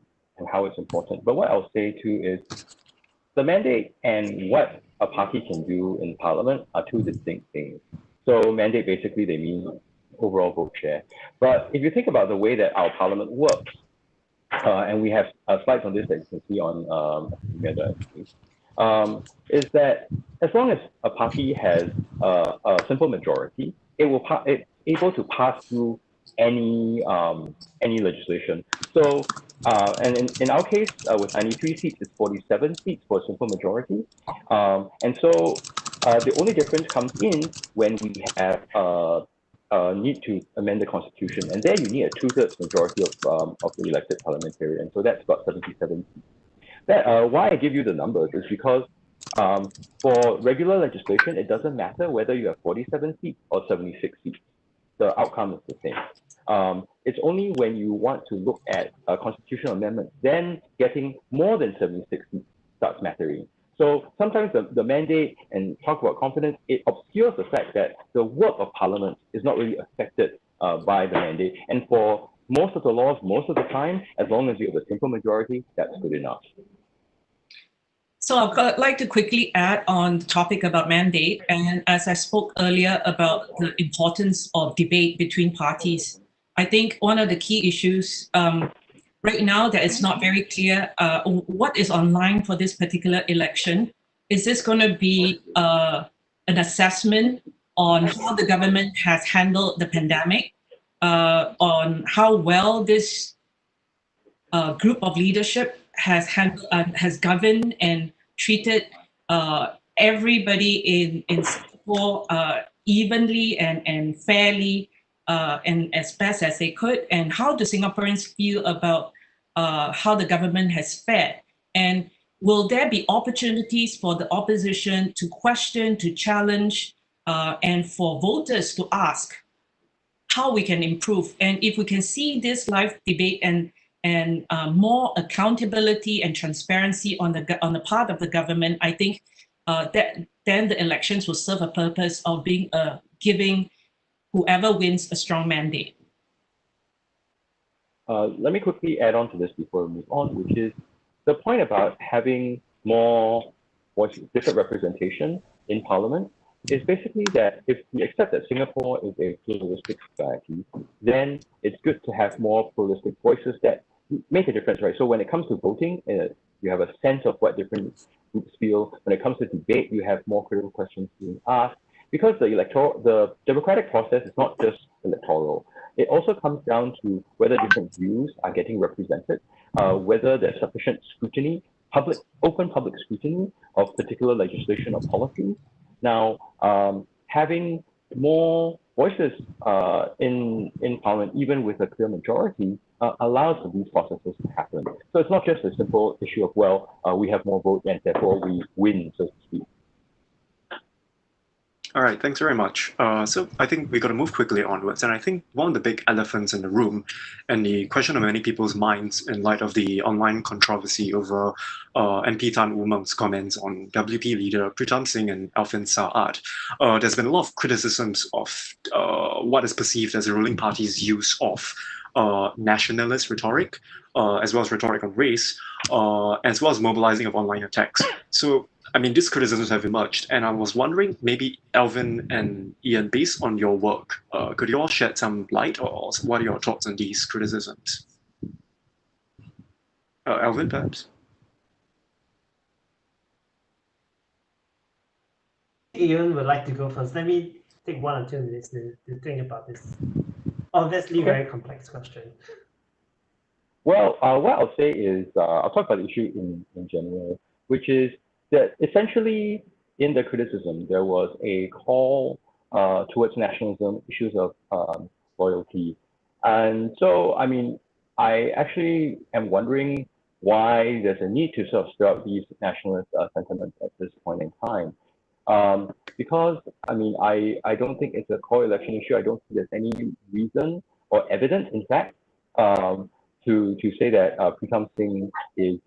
how it's important. But what I'll say too is the mandate and what a party can do in parliament are two distinct things. So mandate, basically, they mean overall vote share. But if you think about the way that our parliament works, and we have slides on this that you can see on is that as long as a party has a simple majority, it's able to pass through any legislation. So and in our case, with 93 seats, it's 47 seats for a simple majority. And so the only difference comes in when we have need to amend the constitution, and there you need a 2/3 majority of the elected parliamentarians. So that's about 77 seats. Why I give you the numbers is because for regular legislation, it doesn't matter whether you have 47 seats or 76 seats. The outcome is the same. It's only when you want to look at constitutional amendments, then getting more than 76 seats starts mattering. So sometimes the mandate and talk about confidence, it obscures the fact that the work of Parliament is not really affected by the mandate. And for most of the laws, most of the time, as long as you have a simple majority, that's good enough. So I'd like to quickly add on the topic about mandate. And as I spoke earlier about the importance of debate between parties, I think one of the key issues right now that it's not very clear what is online for this particular election. Is this going to be an assessment on how the government has handled the pandemic, on how well this group of leadership has governed and treated everybody in Singapore evenly and fairly and as best as they could, and how do Singaporeans feel about how the government has fared? And will there be opportunities for the opposition to question, to challenge, and for voters to ask how we can improve? And if we can see this live debate and more accountability and transparency on the part of the government, I think that then the elections will serve a purpose of being giving whoever wins a strong mandate. Let me quickly add on to this before we move on, which is the point about having more different representation in Parliament is basically that if we accept that Singapore is a pluralistic society, then it's good to have more pluralistic voices that make a difference, right? So when it comes to voting, you have a sense of what different groups feel. When it comes to debate, you have more critical questions being asked, because the democratic process is not just electoral. It also comes down to whether different views are getting represented, whether there's sufficient scrutiny, open public scrutiny of particular legislation or policies. Now, having more voices in Parliament, even with a clear majority, allows for these processes to happen. So it's not just a simple issue of, well, we have more votes and therefore we win, so to speak. All right, thanks very much. So I think we got to move quickly onwards. And I think one of the big elephants in the room and the question on many people's minds in light of the online controversy over MP Tan Woo Meng's comments on WP leader Pritam Singh and Alvin Saad, there's been a lot of criticisms of what is perceived as the ruling party's use of nationalist rhetoric, as well as rhetoric on race, as well as mobilizing of online attacks. So I mean, these criticisms have emerged, and I was wondering, maybe Alvin and Ian, based on your work, could you all shed some light, or what are your thoughts on these criticisms? Alvin, perhaps? Ian would like to go first. Let me take 1 or 2 minutes to think about this obviously very complex question. Well, what I'll say is, I'll talk about the issue in general, which is that essentially in the criticism, there was a call towards nationalism, issues of loyalty. And so, I mean, I actually am wondering why there's a need to sort of stir up these nationalist sentiments at this point in time. Because, I mean, I don't think it's a core election issue. I don't think there's any reason or evidence, in fact, to say that Pritam Singh is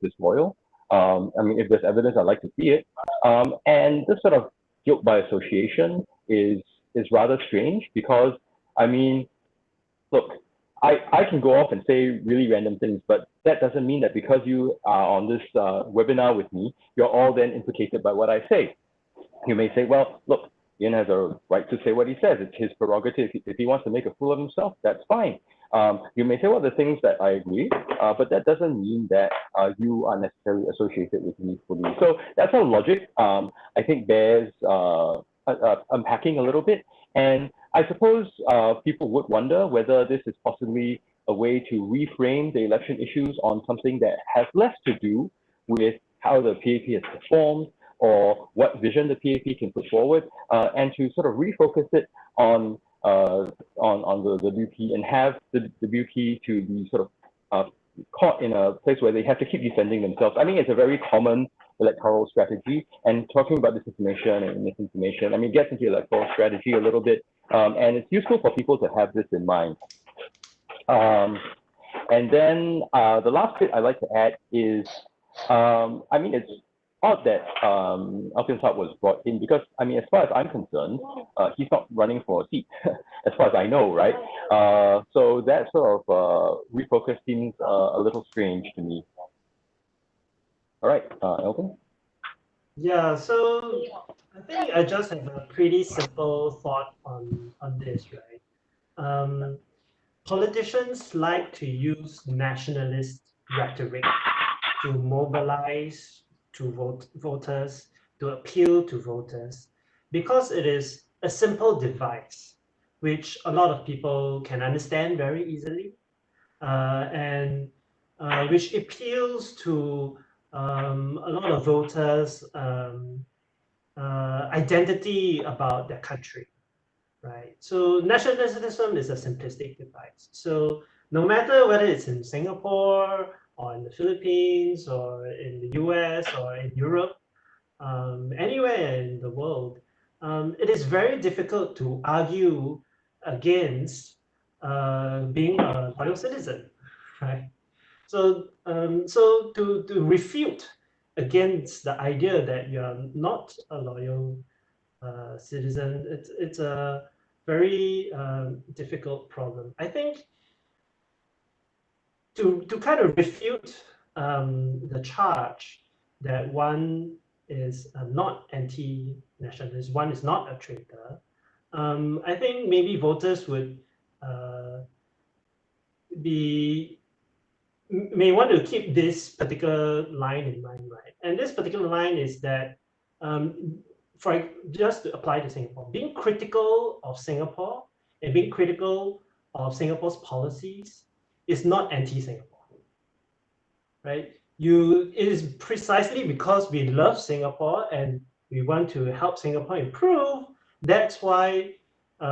disloyal. I mean, if there's evidence, I'd like to see it. And this sort of guilt by association is rather strange because, I mean, look, I can go off and say really random things, but that doesn't mean that because you are on this webinar with me, you're all then implicated by what I say. You may say, well, look, Ian has a right to say what he says. It's his prerogative. If he wants to make a fool of himself, that's fine. You may say, well, the things that I agree, but that doesn't mean that you are necessarily associated with me fully. So that's our logic, I think bears unpacking a little bit. And I suppose people would wonder whether this is possibly a way to reframe the election issues on something that has less to do with how the PAP has performed or what vision the PAP can put forward, and to sort of refocus it on on the WP and have the WP to be sort of caught in a place where they have to keep defending themselves. I mean, it's a very common electoral strategy. And talking about disinformation and misinformation, I mean, it gets into electoral strategy a little bit, and it's useful for people to have this in mind. And then the last bit I'd like to add is, I mean, it's odd that Alvin was brought in because, I mean, as far as I'm concerned, he's not running for a seat, as far as I know, right? So that sort of refocus seems a little strange to me. All right, Elvin? Yeah, so I think I just have a pretty simple thought on this, right? Politicians like to use nationalist rhetoric to mobilize voters, to appeal to voters, because it is a simple device which a lot of people can understand very easily, and which appeals to a lot of voters' identity about their country, right? So nationalism is a simplistic device. So no matter whether it's in Singapore or in the Philippines or in the US or in Europe, anywhere in the world, it is very difficult to argue against being a loyal citizen, right? So, so to refute against the idea that you're not a loyal citizen, it's a very difficult problem. I think to kind of refute the charge that one is not anti-nationalist, one is not a traitor, I think maybe voters would may want to keep this particular line in mind, right? And this particular line is that, for just to apply to Singapore, being critical of Singapore and being critical of Singapore's policies is not anti-Singapore, right? It is precisely because we love Singapore and we want to help Singapore improve. That's why a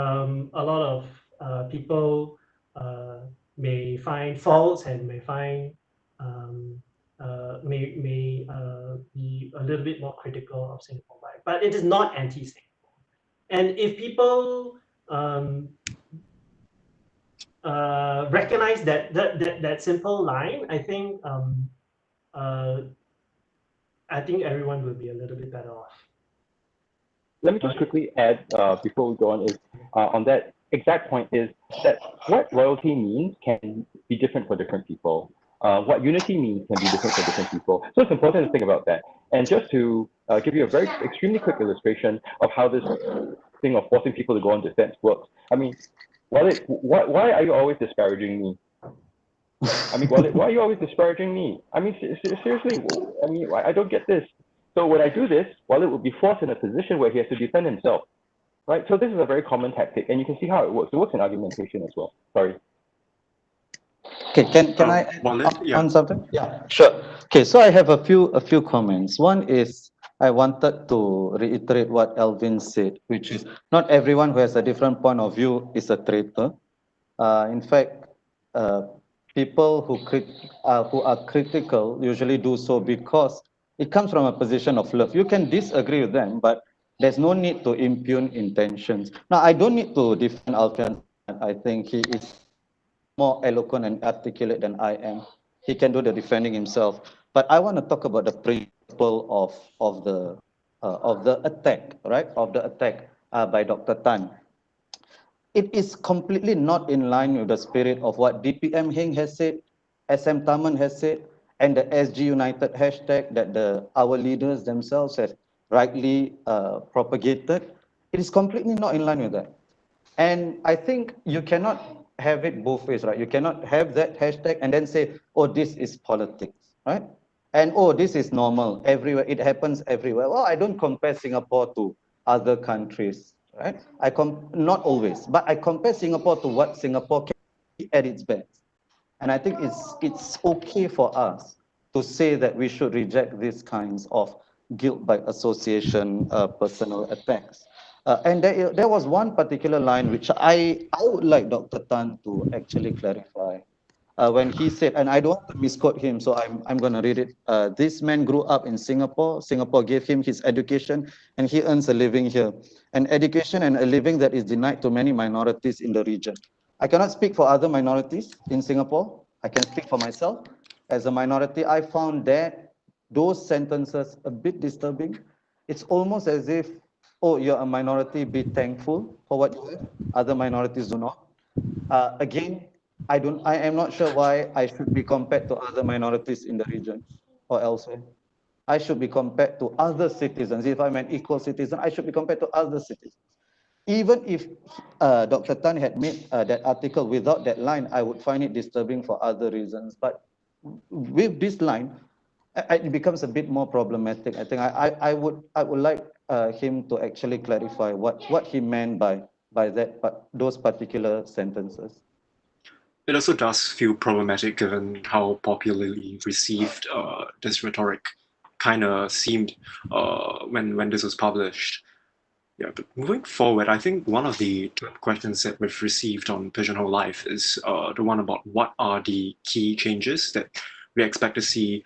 lot of people may find faults and may find may be a little bit more critical of Singapore, right? But it is not anti-Singapore. And if people recognize that simple line, I think everyone will be a little bit better off. Let me just quickly add before we go on is on that exact point is that what loyalty means can be different for different people. What unity means can be different for different people. So it's important to think about that. And just to give you a very extremely quick illustration of how this thing of forcing people to go on defense works. I mean, Walid, why are you always disparaging me? I mean, Walid, why are you always disparaging me? I mean, seriously, I mean, I don't get this. So when I do this, Walid will be forced in a position where he has to defend himself, right? So this is a very common tactic, and you can see how it works. It works in argumentation as well. Sorry. Okay, can I Walid, on something? Yeah, sure. Okay, so I have a few comments. One is I wanted to reiterate what Alvin said, which is not everyone who has a different point of view is a traitor. In fact, people who are critical usually do so because it comes from a position of love. You can disagree with them, but there's no need to impugn intentions. Now, I don't need to defend Alvin. I think he is more eloquent and articulate than I am. He can do the defending himself. But I want to talk about the principle of the attack, right? Of the attack by Dr. Tan. It is completely not in line with the spirit of what DPM Heng has said, SM Taman has said, and the SG United hashtag that our leaders themselves have rightly propagated. It is completely not in line with that. And I think you cannot have it both ways, right? You cannot have that hashtag and then say, oh, this is politics, right? And oh, this is normal everywhere. It happens everywhere. Well, I don't compare Singapore to other countries, right? Not always, but I compare Singapore to what Singapore can be at its best. And I think it's okay for us to say that we should reject these kinds of guilt by association personal attacks. And there was one particular line which I would like Dr. Tan to actually clarify. When he said, and I don't want to misquote him, so I'm going to read it. This man grew up in Singapore. Singapore gave him his education, and he earns a living here. An education and a living that is denied to many minorities in the region. I cannot speak for other minorities in Singapore. I can speak for myself. As a minority, I found that those sentences a bit disturbing. It's almost as if, oh, you're a minority, be thankful for what you have. Other minorities do not. Again, I am not sure why I should be compared to other minorities in the region or elsewhere. I should be compared to other citizens. If I'm an equal citizen, I should be compared to other citizens. Even if Dr. Tan had made that article without that line, I would find it disturbing for other reasons. But with this line, it becomes a bit more problematic. I think I would like him to actually clarify what he meant by those particular sentences. It also does feel problematic given how popularly received this rhetoric kind of seemed when this was published. Yeah, but moving forward, I think one of the questions that we've received on Pigeonhole Live is the one about what are the key changes that we expect to see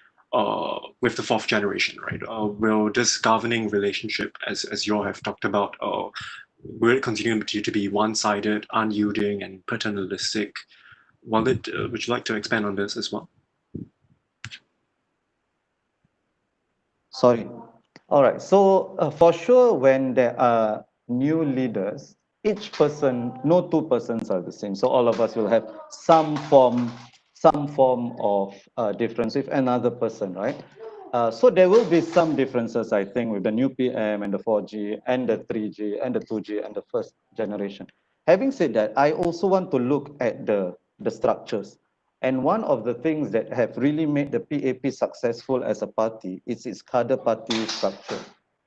with the fourth generation, right? Will this governing relationship, as you all have talked about, will it continue to be one-sided, unyielding, and paternalistic? Walid, would you like to expand on this as well? Sorry. All right. So for sure, when there are new leaders, each person, no two persons are the same. So all of us will have some form of difference with another person, right? So there will be some differences, I think, with the new PM and the 4G and the 3G and the 2G and the first generation. Having said that, I also want to look at the structures. And one of the things that have really made the PAP successful as a party is its cadre party structure,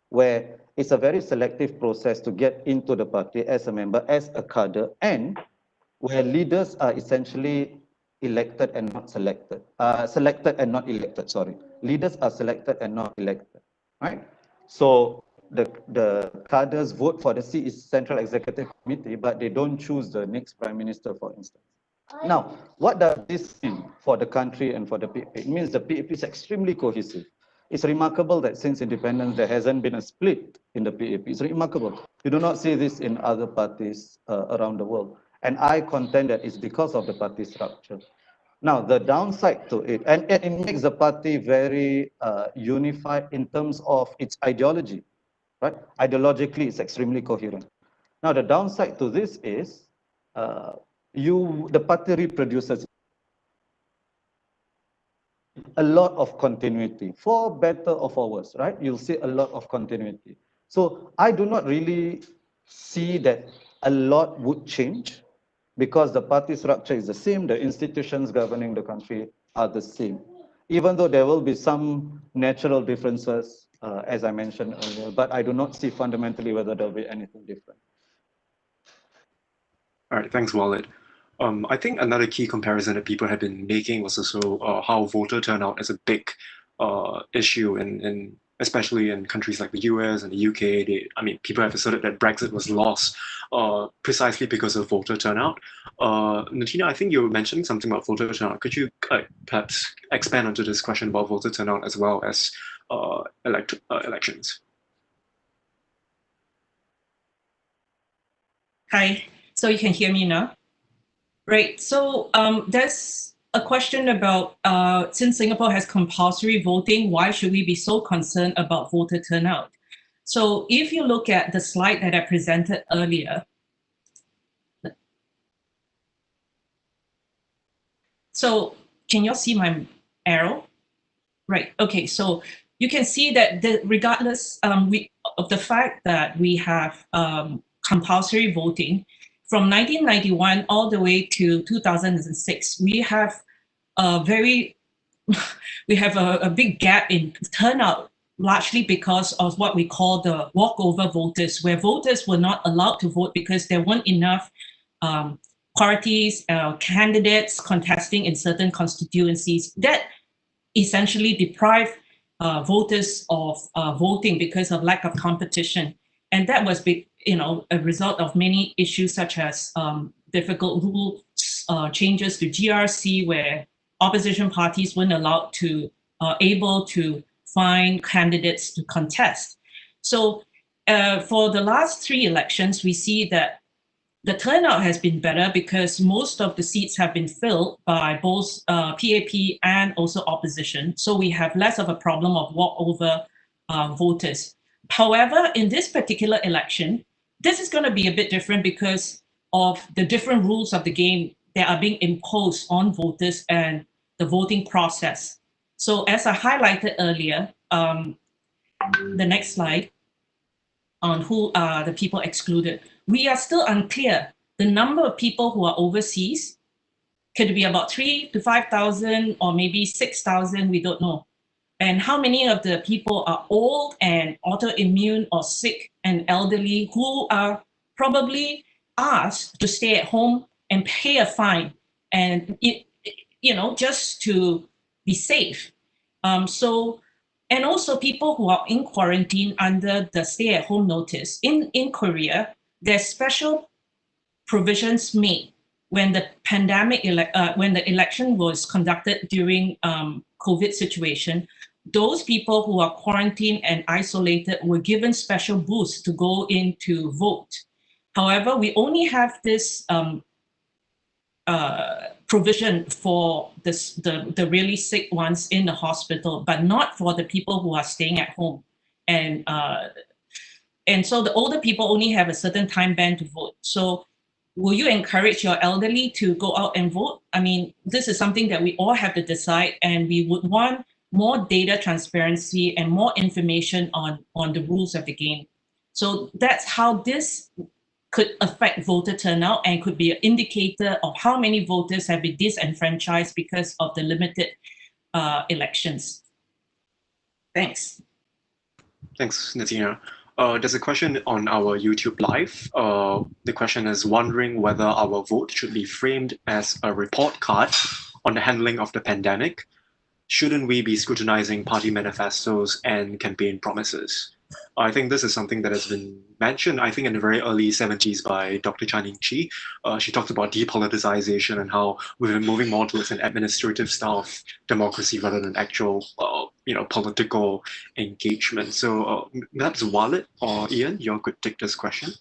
where it's a very selective process to get into the party as a member, as a cadre, and where leaders are essentially elected and not selected, selected and not elected, sorry. Leaders are selected and not elected, right? So the cadres vote for the Central Executive Committee, but they don't choose the next Prime Minister, for instance. Now, what does this mean for the country and for the PAP? It means the PAP is extremely cohesive. It's remarkable that since independence, there hasn't been a split in the PAP. It's remarkable. You do not see this in other parties around the world. And I contend that it's because of the party structure. Now, the downside to it, and it makes the party very unified in terms of its ideology, right? Ideologically, it's extremely coherent. Now, the downside to this is the party reproduces a lot of continuity, for better or for worse, right? You'll see a lot of continuity. So I do not really see that a lot would change because the party structure is the same, the institutions governing the country are the same. Even though there will be some natural differences, as I mentioned earlier, but I do not see fundamentally whether there'll be anything different. All right, thanks, Walid. I think another key comparison that people have been making was also how voter turnout is a big issue especially in countries like the US and the UK. People have asserted that Brexit was lost precisely because of voter turnout. Netina, I think you were mentioning something about voter turnout. Could you perhaps expand onto this question about voter turnout as well as elections? Hi, so you can hear me now? Right, so there's a question about, since Singapore has compulsory voting, why should we be so concerned about voter turnout? So if you look at the slide that I presented earlier, so can you all see my arrow? Right, okay, so you can see that regardless of the fact that we have compulsory voting, from 1991 all the way to 2006, we have a big gap in turnout, largely because of what we call the walkover voters, where voters were not allowed to vote because there weren't enough parties, candidates contesting in certain constituencies. That essentially deprived voters of voting because of lack of competition. And that was a result of many issues such as difficult rule changes to GRC, where opposition parties weren't allowed to able to find candidates to contest. So for the last 3 elections, we see that the turnout has been better because most of the seats have been filled by both PAP and also opposition. So we have less of a problem of walkover voters. However, in this particular election, this is going to be a bit different because of the different rules of the game that are being imposed on voters and the voting process. So as I highlighted earlier, the next slide, on who are the people excluded. We are still unclear. The number of people who are overseas could be about 3,000 to 5,000 or maybe 6,000, we don't know. And how many of the people are old and autoimmune or sick and elderly who are probably asked to stay at home and pay a fine and, just to be safe. And also people who are in quarantine under the stay-at-home notice. In Korea, there's special provisions made when the when the election was conducted during COVID situation. Those people who are quarantined and isolated were given special boosts to go in to vote. However, we only have this provision for the really sick ones in the hospital, but not for the people who are staying at home. And so the older people only have a certain time band to vote. So will you encourage your elderly to go out and vote? I mean, this is something that we all have to decide, and we would want more data transparency and more information on the rules of the game. So that's how this could affect voter turnout and could be an indicator of how many voters have been disenfranchised because of the limited elections. Thanks. Thanks, Netina. There's a question on our YouTube Live. The question is wondering whether our vote should be framed as a report card on the handling of the pandemic. Shouldn't we be scrutinizing party manifestos and campaign promises? I think this is something that has been mentioned, I think, in the very early 70s by Dr. Chan Ying-chi. She talked about depoliticization and how we've been moving more towards an administrative style of democracy rather than actual, political engagement. So perhaps Walid or Ian, you all could take this question.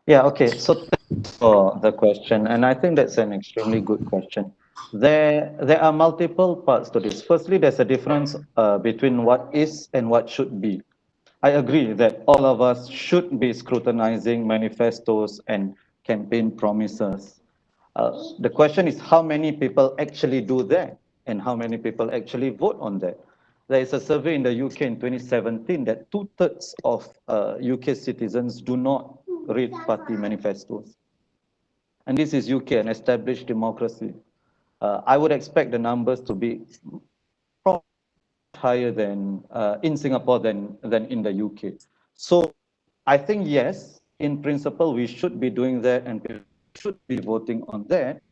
Yeah, okay. So thanks for the question. And I think that's an extremely good question. There are multiple parts to this. Firstly, there's a difference between what is and what should be. I agree that all of us should be scrutinizing manifestos and campaign promises. The question is how many people actually do that and how many people actually vote on that. There is a survey in the UK in 2017 that 2/3 of UK citizens do not read party manifestos. And this is UK, an established democracy. I would expect the numbers to be higher than in Singapore than in the UK. So I think, yes, in principle, we should be doing that and we should be voting on that.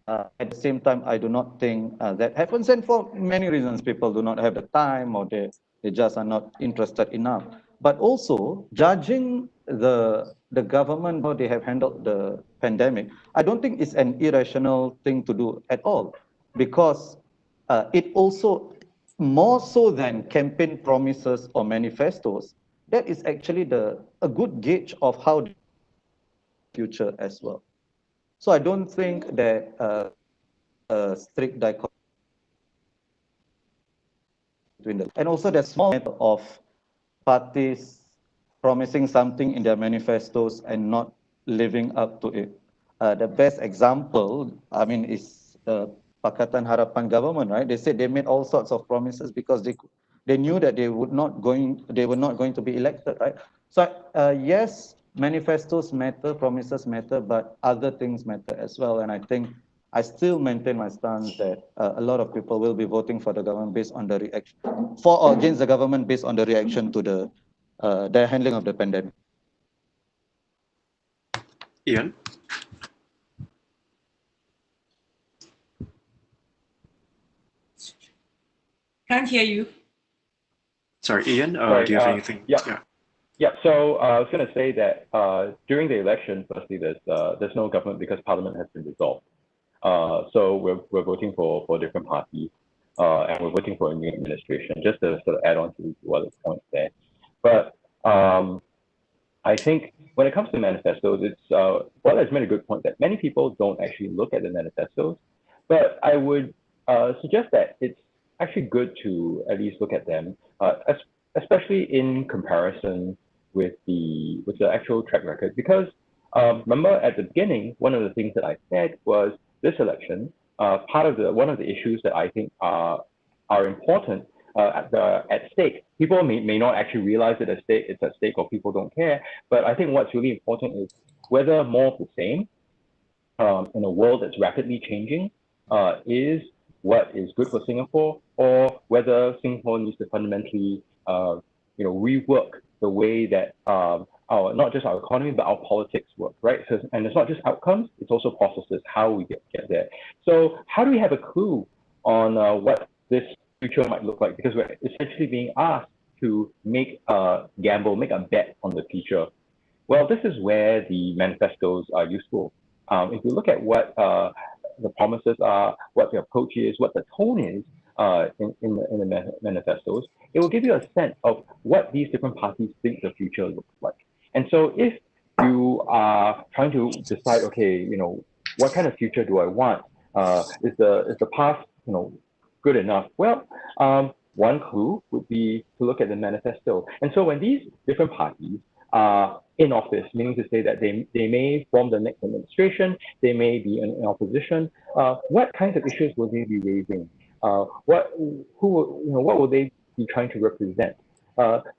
At the same time, I do not think that happens. And for many reasons, people do not have the time or they just are not interested enough. But also, judging the government, how they have handled the pandemic, I don't think it's an irrational thing to do at all, because it also, more so than campaign promises or manifestos, that is actually a good gauge of how the future as well. So I don't think that a strict dichotomy between them. And also the small matter of parties promising something in their manifestos and not living up to it. The best example, I mean, is the Pakatan Harapan government, right? They said they made all sorts of promises because they knew that they were not going to be elected, right? So yes, manifestos matter, promises matter, but other things matter as well. And I think I still maintain my stance that a lot of people will be voting for the government based on the reaction, for or against the government based on the reaction to their handling of the pandemic. Ian? Can't hear you. Sorry, Ian, Sorry, do you have anything? Yeah. Yeah, so I was going to say that during the election, firstly, there's no government because Parliament has been dissolved. So we're voting for different parties, and we're voting for a new administration. Just to sort of add on to Walid's point there, but I think when it comes to manifestos, it's Walid has made a good point that many people don't actually look at the manifestos, but I would suggest that it's actually good to at least look at them, especially in comparison with the actual track record. Because remember at the beginning, one of the things that I said was this election, one of the issues that I think are important at stake. People may not actually realize that it's at stake, or people don't care. But I think what's really important is whether more of the same in a world that's rapidly changing is what is good for Singapore, or whether Singapore needs to fundamentally rework the way that not just our economy, but our politics work, right? So, and it's not just outcomes, it's also processes, how we get there. So how do we have a clue on what this future might look like? Because we're essentially being asked to make a gamble, make a bet on the future. Well, this is where the manifestos are useful. If you look at what the promises are, what the approach is, what the tone is in the manifestos, it will give you a sense of what these different parties think the future looks like. And so if you are trying to decide, okay, what kind of future do I want? Is the past, good enough? Well, one clue would be to look at the manifesto. And so when these different parties are in office, meaning to say that they may form the next administration, they may be in opposition, what kinds of issues will they be raising? What will they be trying to represent?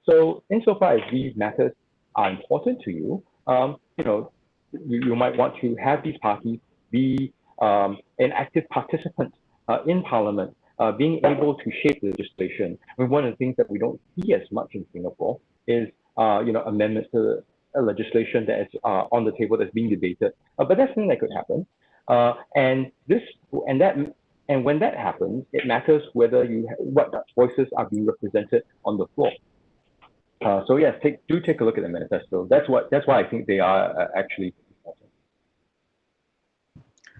So insofar as these matters are important to you, you might want to have these parties be an active participant in Parliament, being able to shape legislation. I mean, one of the things that we don't see as much in Singapore is amendments to a legislation that is on the table that's being debated. But that's something that could happen. And when that happens, it matters whether what voices are being represented on the floor. So yes, do take a look at the manifesto. That's why I think they are actually important.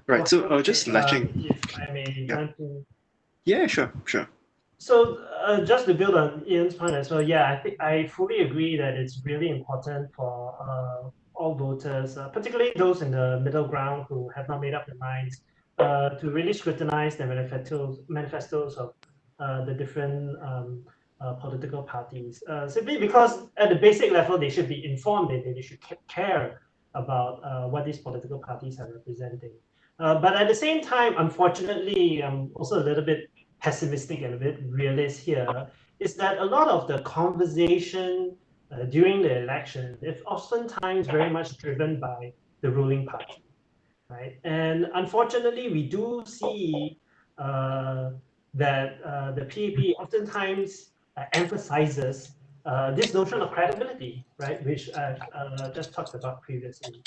Right. So just latching. If I may jump in. Yeah, sure. So just to build on Ian's point as well, yeah, I think I fully agree that it's really important for all voters, particularly those in the middle ground who have not made up their minds, to really scrutinize the manifestos of the different political parties, simply because at the basic level, they should be informed and they should care about what these political parties are representing. But at the same time, unfortunately, I'm also a little bit pessimistic and a bit realist here, is that a lot of the conversation during the election is oftentimes very much driven by the ruling party, right? And unfortunately, we do see that the PAP oftentimes emphasizes this notion of credibility, right, which I've just talked about previously.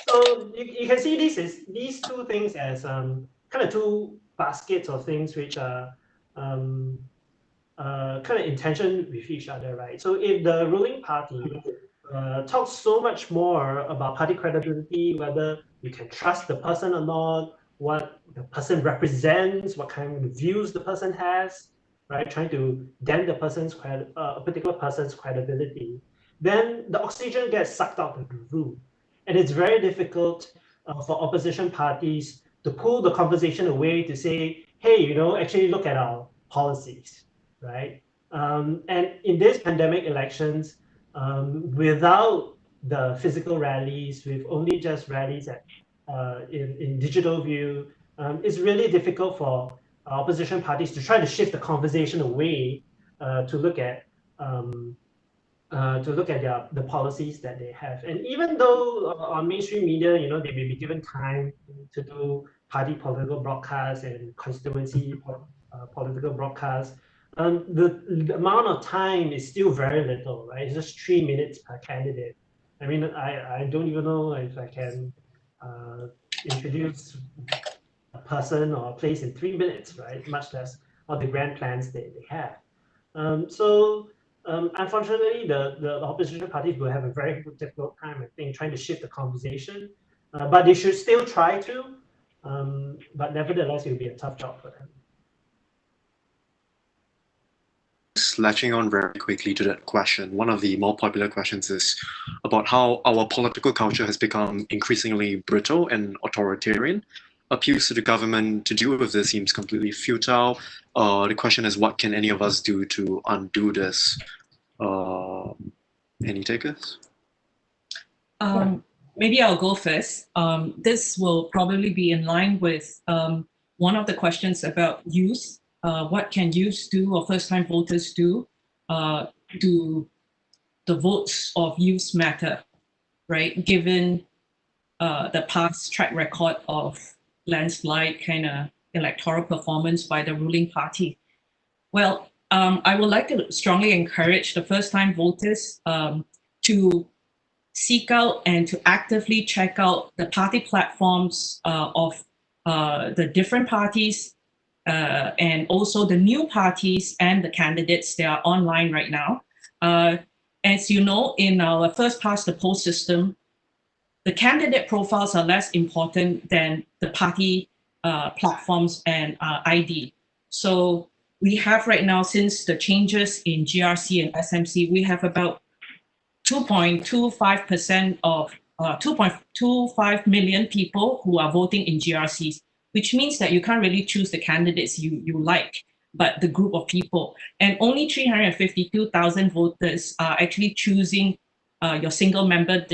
So you can see these two things as kind of two baskets of things which are kind of in tension with each other, right? So if the ruling party talks so much more about party credibility, whether you can trust the person or not, what the person represents, what kind of views the person has, right? Trying to dent the person's a particular person's credibility, then the oxygen gets sucked out of the room, and it's very difficult for opposition parties to pull the conversation away to say, hey, actually look at our policies, right? And in these pandemic elections, without the physical rallies, with only just rallies in digital view, it's really difficult for opposition parties to try to shift the conversation away to look at the policies that they have. And even though on mainstream media, they may be given time to do party political broadcasts and constituency political broadcasts, the amount of time is still very little, right? It's just 3 minutes per candidate. I mean, I don't even know if I can introduce a person or a place in 3 minutes, right? Much less all the grand plans they have. So Unfortunately, the opposition parties will have a very difficult time, I think, trying to shift the conversation. But they should still try to. But nevertheless, it will be a tough job for them. Latching on very quickly to that question, one of the more popular questions is about how our political culture has become increasingly brutal and authoritarian. Appeals to the government to deal with this seems completely futile. The question is, what can any of us do to undo this? Any takers? Maybe I'll go first. This will probably be in line with one of the questions about youth. What can youth do or first-time voters do? Do the votes of youth matter, right? Given the past track record of landslide kind of electoral performance by the ruling party. Well, I would like to strongly encourage the first-time voters to seek out and to actively check out the party platforms of the different parties and also the new parties and the candidates that are online right now. As you know, in our first past the post system, the candidate profiles are less important than the party platforms and ID. So we have right now, since the changes in GRC and SMC, we have about 2.25% of 2.25 million people who are voting in GRCs, which means that you can't really choose the candidates you like, but the group of people. And only 352,000 voters are actually choosing your single member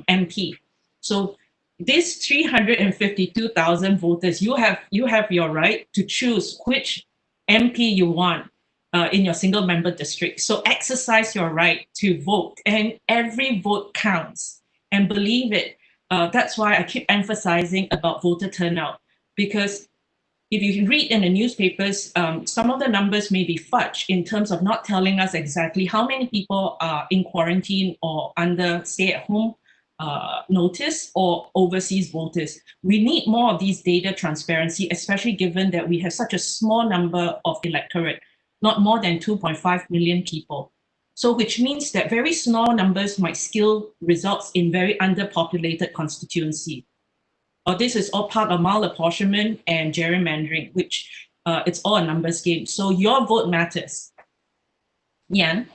MP. So these 352,000 voters, you have your right to choose which MP you want in your single member district. So exercise your right to vote, and every vote counts. And believe it, that's why I keep emphasizing about voter turnout, because if you read in the newspapers, some of the numbers may be fudged in terms of not telling us exactly how many people are in quarantine or under stay-at-home notice or overseas voters. We need more of these data transparency, especially given that we have such a small number of electorate, not more than 2.5 million people. So which means that very small numbers might still result in very underpopulated constituency. Or this is all part of malapportionment and gerrymandering, which it's all a numbers game. So your vote matters. Yan?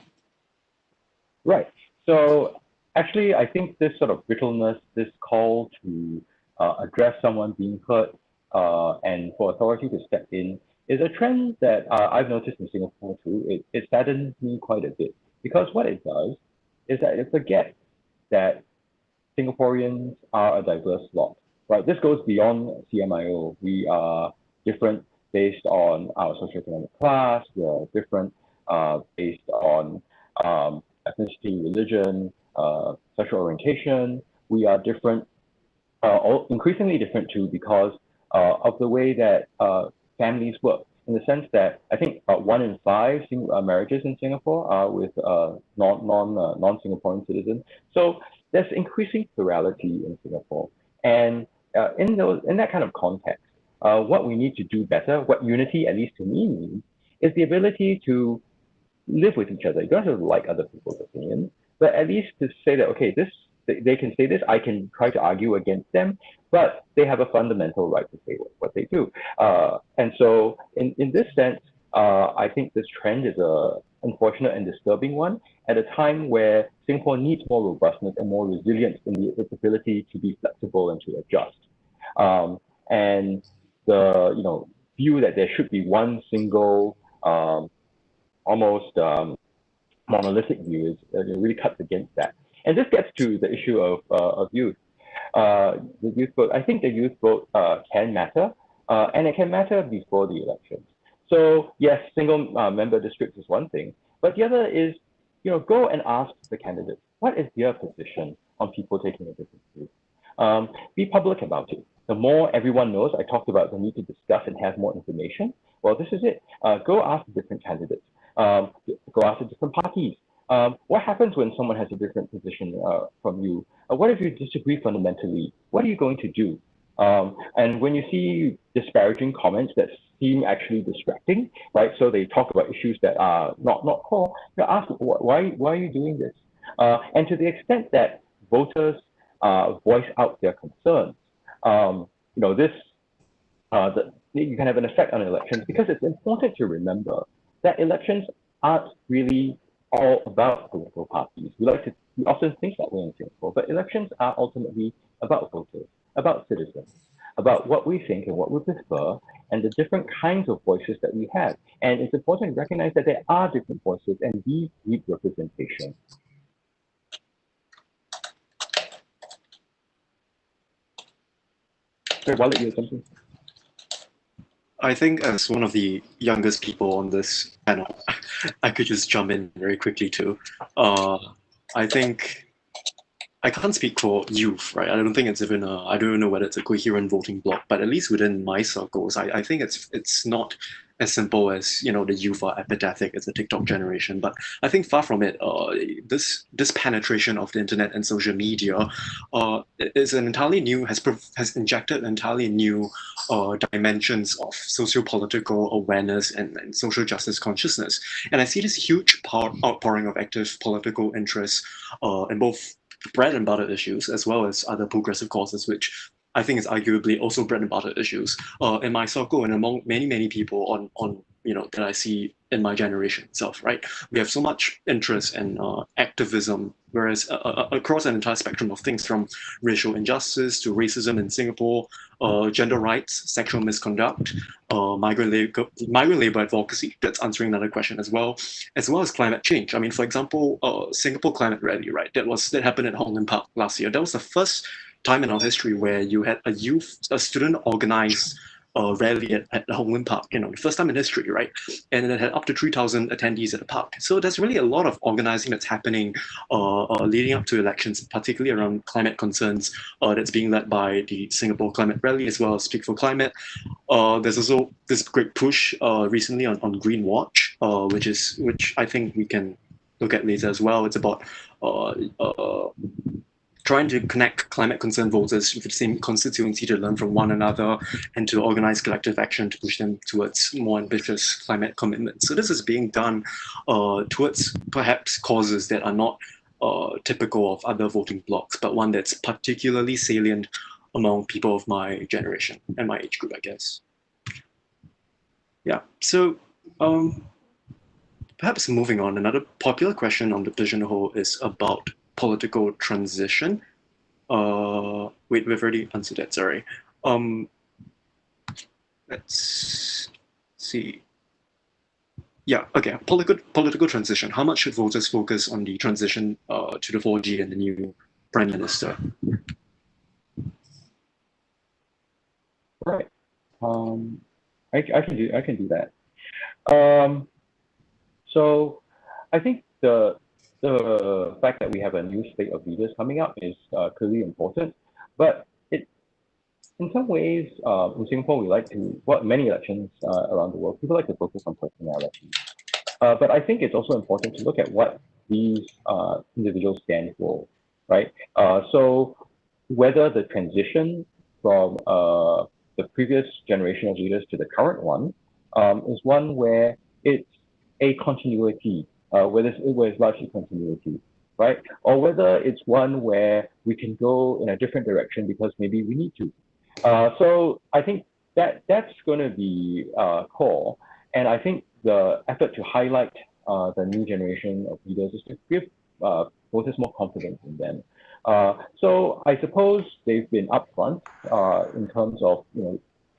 Right. So actually, I think this sort of brittleness, this call to address someone being hurt and for authority to step in is a trend that I've noticed in Singapore too. It saddens me quite a bit, because what it does is that it forgets that Singaporeans are a diverse lot, right? This goes beyond CMIO. We are different based on our socioeconomic class. We are different based on ethnicity, religion, sexual orientation. We are different, increasingly different too, because of the way that families work, in the sense that I think 1 in 5 marriages in Singapore are with non-Singaporean citizens. So there's increasing plurality in Singapore, and in that kind of context, what we need to do better, what unity, at least to me, means, is the ability to live with each other. You don't have to like other people's opinions, but at least to say that, okay, they can say this, I can try to argue against them, but they have a fundamental right to say what they do. And so in this sense, I think this trend is a unfortunate and disturbing one at a time where Singapore needs more robustness and more resilience in its ability to be flexible and to adjust. And the view that there should be one single almost monolithic view is really cuts against that. And this gets to the issue of youth. The youth vote. I think the youth vote can matter, and it can matter before the elections. So yes, single member districts is one thing, but the other is, go and ask the candidates, what is their position on people taking a different view? Be public about it. The more everyone knows, I talked about the need to discuss and have more information. Well, this is it. Go ask the different candidates. Go ask the different parties. What happens when someone has a different position from you? What if you disagree fundamentally? What are you going to do? And when you see disparaging comments that seem actually distracting, right? So they talk about issues that are not core. You ask why are you doing this? And to the extent that voters voice out their concerns, this you can have an effect on elections, because it's important to remember that elections aren't really all about political parties. We often think that way in Singapore, but elections are ultimately about voters, about citizens, about what we think and what we prefer, and the different kinds of voices that we have. And it's important to recognize that there are different voices, and these need representation. Sorry, Walid, you had something? I think as one of the youngest people on this panel, I could just jump in very quickly too. I think I can't speak for youth, right? I don't think it's even I don't know whether it's a coherent voting bloc, but at least within my circles, I think it's not as simple as, the youth are apathetic as the TikTok generation. But I think far from it, this penetration of the internet and social media is an entirely new, has injected entirely new dimensions of socio-political awareness and social justice consciousness. And I see this huge outpouring of active political interest in both bread and butter issues as well as other progressive causes, which I think is arguably also bread and butter issues in my circle and among many people on that I see in my generation itself. Right, we have so much interest and activism, whereas across an entire spectrum of things, from racial injustice to racism in Singapore, gender rights, sexual misconduct, migrant labor advocacy. That's answering another question as well as climate change. I mean, for example, Singapore climate rally, right? That happened at Hong Lim Park last year. That was the first time in our history where you had a student organized rally at Hong Lim Park, the first time in history, right? And it had up to 3,000 attendees at the park. So there's really a lot of organizing that's happening leading up to elections, particularly around climate concerns, that's being led by the Singapore Climate Rally as well as Speak for Climate. There's also this great push recently on Green Watch, which I think we can look at later as well. It's about trying to connect climate concerned voters with the same constituency to learn from one another and to organize collective action to push them towards more ambitious climate commitments. So this is being done towards perhaps causes that are not typical of other voting blocs, but one that's particularly salient among people of my generation and my age group, I guess. Yeah, so perhaps moving on, another popular question on the Pigeonhole is about political transition. Wait, we've already answered that, sorry. Let's see. Yeah, okay, political transition. How much should voters focus on the transition to the 4G and the new Prime Minister? Right. I can do that. So I think the fact that we have a new slate of leaders coming up is clearly important, but in some ways, in Singapore, we like to, many elections around the world, people like to focus on personality. But I think it's also important to look at what these individuals stand for, right? So whether the transition from the previous generation of leaders to the current one is one where it's a continuity, where it's largely continuity, right? Or whether it's one where we can go in a different direction because maybe we need to. So I think that's going to be core. And I think the effort to highlight the new generation of leaders is to give voters more confidence in them. So I suppose they've been upfront in terms of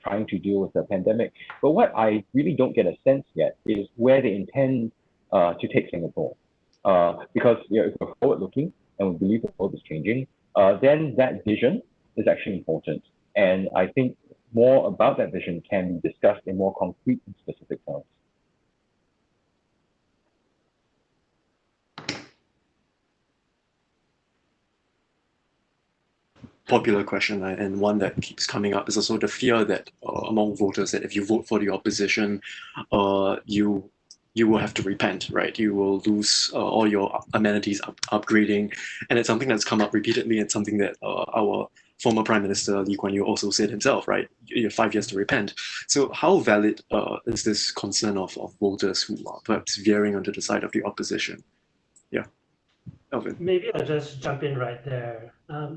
trying to deal with the pandemic. But what I really don't get a sense yet is where they intend to take Singapore. Because if we're forward-looking and we believe the world is changing, then that vision is actually important. And I think more about that vision can be discussed in more concrete and specific terms. Popular question, and one that keeps coming up, is also the fear that among voters that if you vote for the opposition, you you will have to repent, right? You will lose all your amenities upgrading, and it's something that's come up repeatedly. It's something that our former Prime Minister Lee Kuan Yew also said himself, right? You have 5 years to repent. So how valid is this concern of voters who are perhaps veering onto the side of the opposition? Yeah, Elvin. Maybe I'll just jump in right there.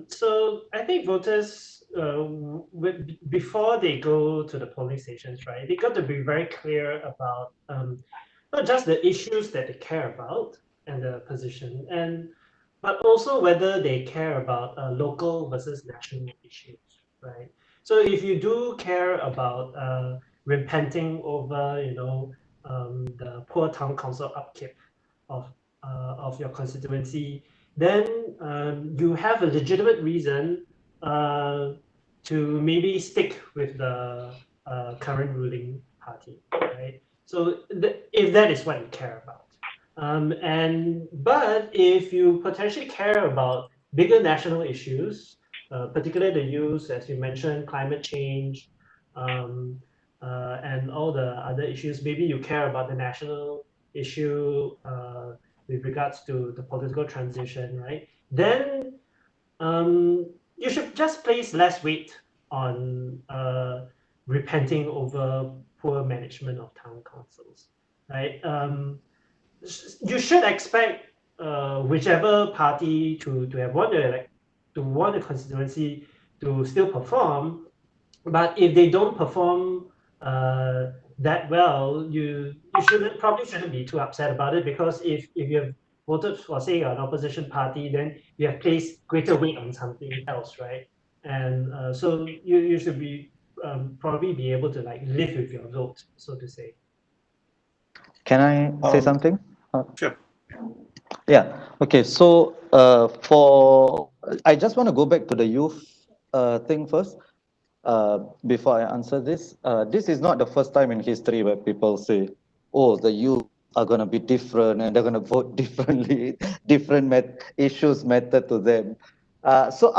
So I think voters, before they go to the polling stations, right, they got to be very clear about not just the issues that they care about and the position, but also whether they care about local versus national issues, right? So if you do care about repenting over, the poor town council upkeep of your constituency, then you have a legitimate reason to maybe stick with the current ruling party, right? So if that is what you care about. But if you potentially care about bigger national issues, particularly the use, as you mentioned, climate change, and all the other issues, maybe you care about the national issue with regards to the political transition, right? Then you should just place less weight on repenting over poor management of town councils, right? You should expect whichever party to have won the constituency to still perform, but if they don't perform that well, you probably shouldn't be too upset about it, because if you have voted for, say, an opposition party, then you have placed greater weight on something else, right? And so you should be probably be able to like live with your vote, so to say. Can I say something? Sure. Yeah. Okay. So I just want to go back to the youth thing first. Before I answer this, this is not the first time in history where people say, "Oh, the youth are going to be different and they're going to vote differently. Different issues matter to them." So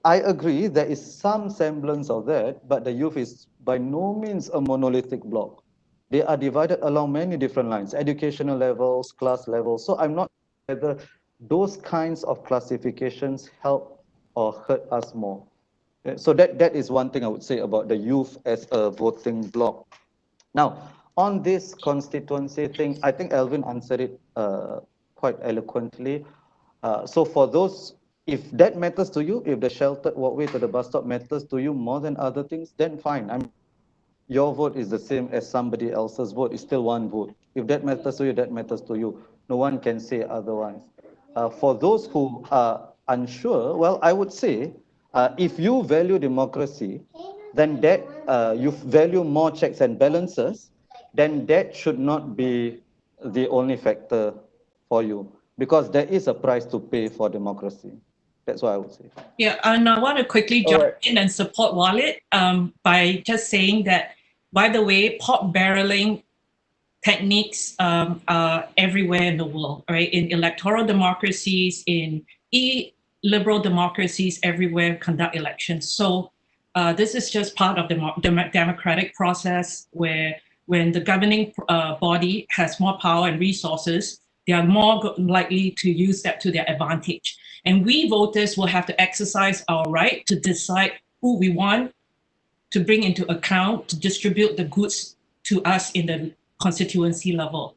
I agree there is some semblance of that, but the youth is by no means a monolithic block. They are divided along many different lines, educational levels, class levels. So I'm not sure whether those kinds of classifications help or hurt us more. So that is one thing I would say about the youth as a voting bloc. Now, on this constituency thing, I think Alvin answered it quite eloquently. So for those, if that matters to you, if the sheltered walkway to the bus stop matters to you more than other things, then fine. Your vote is the same as somebody else's vote. It's still one vote. If that matters to you, that matters to you. No one can say otherwise. For those who are unsure, well, I would say, if you value democracy, then that you value more checks and balances, then that should not be the only factor for you, because there is a price to pay for democracy. That's what I would say. Yeah, and I want to quickly jump in and support Walid by just saying that, by the way, pot barreling techniques are everywhere in the world, right? In electoral democracies, in liberal democracies, everywhere conduct elections. So this is just part of the democratic process, where when the governing body has more power and resources, they are more likely to use that to their advantage. And we voters will have to exercise our right to decide who we want to bring into account to distribute the goods to us in the constituency level.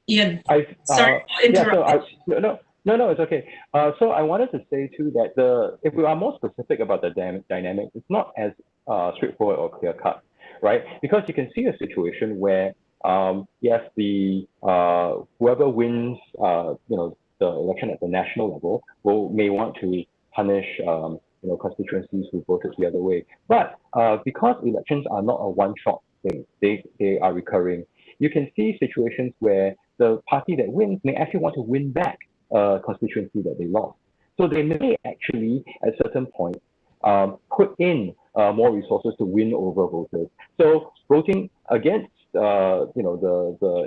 Ian, sorry for interrupting. No, it's okay. So I wanted to say too that if we are more specific about the dynamics, it's not as straightforward or clear cut, right? Because you can see a situation where yes, the whoever wins, the election at the national level may want to punish constituencies who voted the other way. But because elections are not a one-shot thing, they are recurring. You can see situations where the party that wins may actually want to win back a constituency that they lost. So they may actually, at certain points, put in more resources to win over voters. So voting against the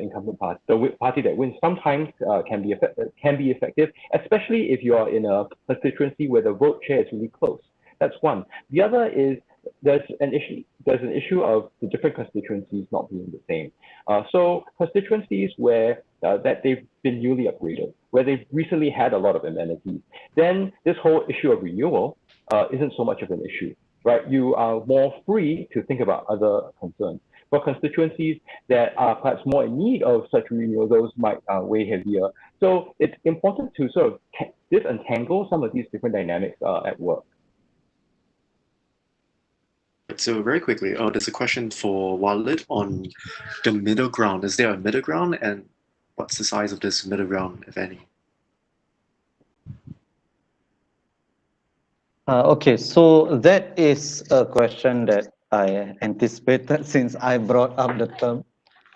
incumbent party, the party that wins, sometimes can be effective, especially if you are in a constituency where the vote share is really close. That's one. The other is there's an issue of the different constituencies not being the same. So constituencies where that they've been newly upgraded, where they've recently had a lot of amenities, then this whole issue of renewal isn't so much of an issue, right? You are more free to think about other concerns. For constituencies that are perhaps more in need of such renewal, those might weigh heavier. So it's important to sort of disentangle some of these different dynamics at work. So very quickly, there's a question for Walid on the middle ground. Is there a middle ground, and what's the size of this middle ground, if any? Okay, so that is a question that I anticipated since I brought up the term,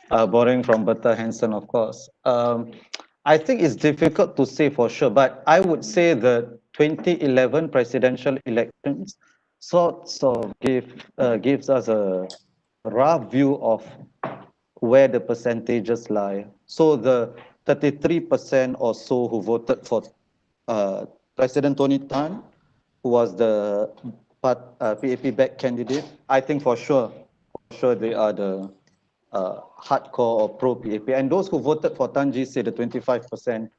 borrowing from Bertha Hansen, of course. I think it's difficult to say for sure, but I would say the 2011 presidential elections sort of gives us a rough view of where the percentages lie. So the 33% or so who voted for President Tony Tan, who was the PAP-backed candidate, I think for sure they are the hardcore or pro-PAP. And those who voted for Tan Ji, say the 25%,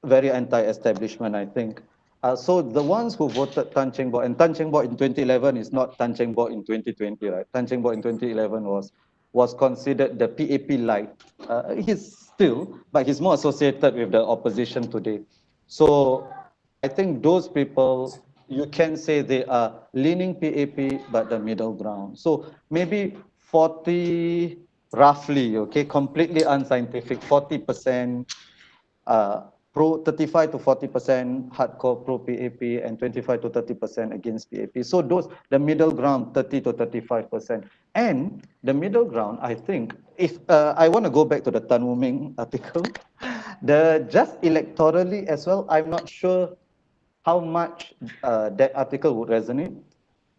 very anti-establishment, I think. So the ones who voted Tan Cheng Bock, and Tan Cheng Bock in 2011 is not Tan Cheng Bock in 2020, right? Tan Cheng Bock in 2011 was considered the PAP light. He's still, but he's more associated with the opposition today. So I think those people, you can say they are leaning PAP, but the middle ground. So maybe 40, roughly, okay, completely unscientific, 40% pro 35 to 40% hardcore pro PAP and 25 to 30% against PAP. So those, the middle ground, 30 to 35%. And the middle ground, I think, if I want to go back to the Tan Wu Ming article, just electorally as well, I'm not sure how much that article would resonate.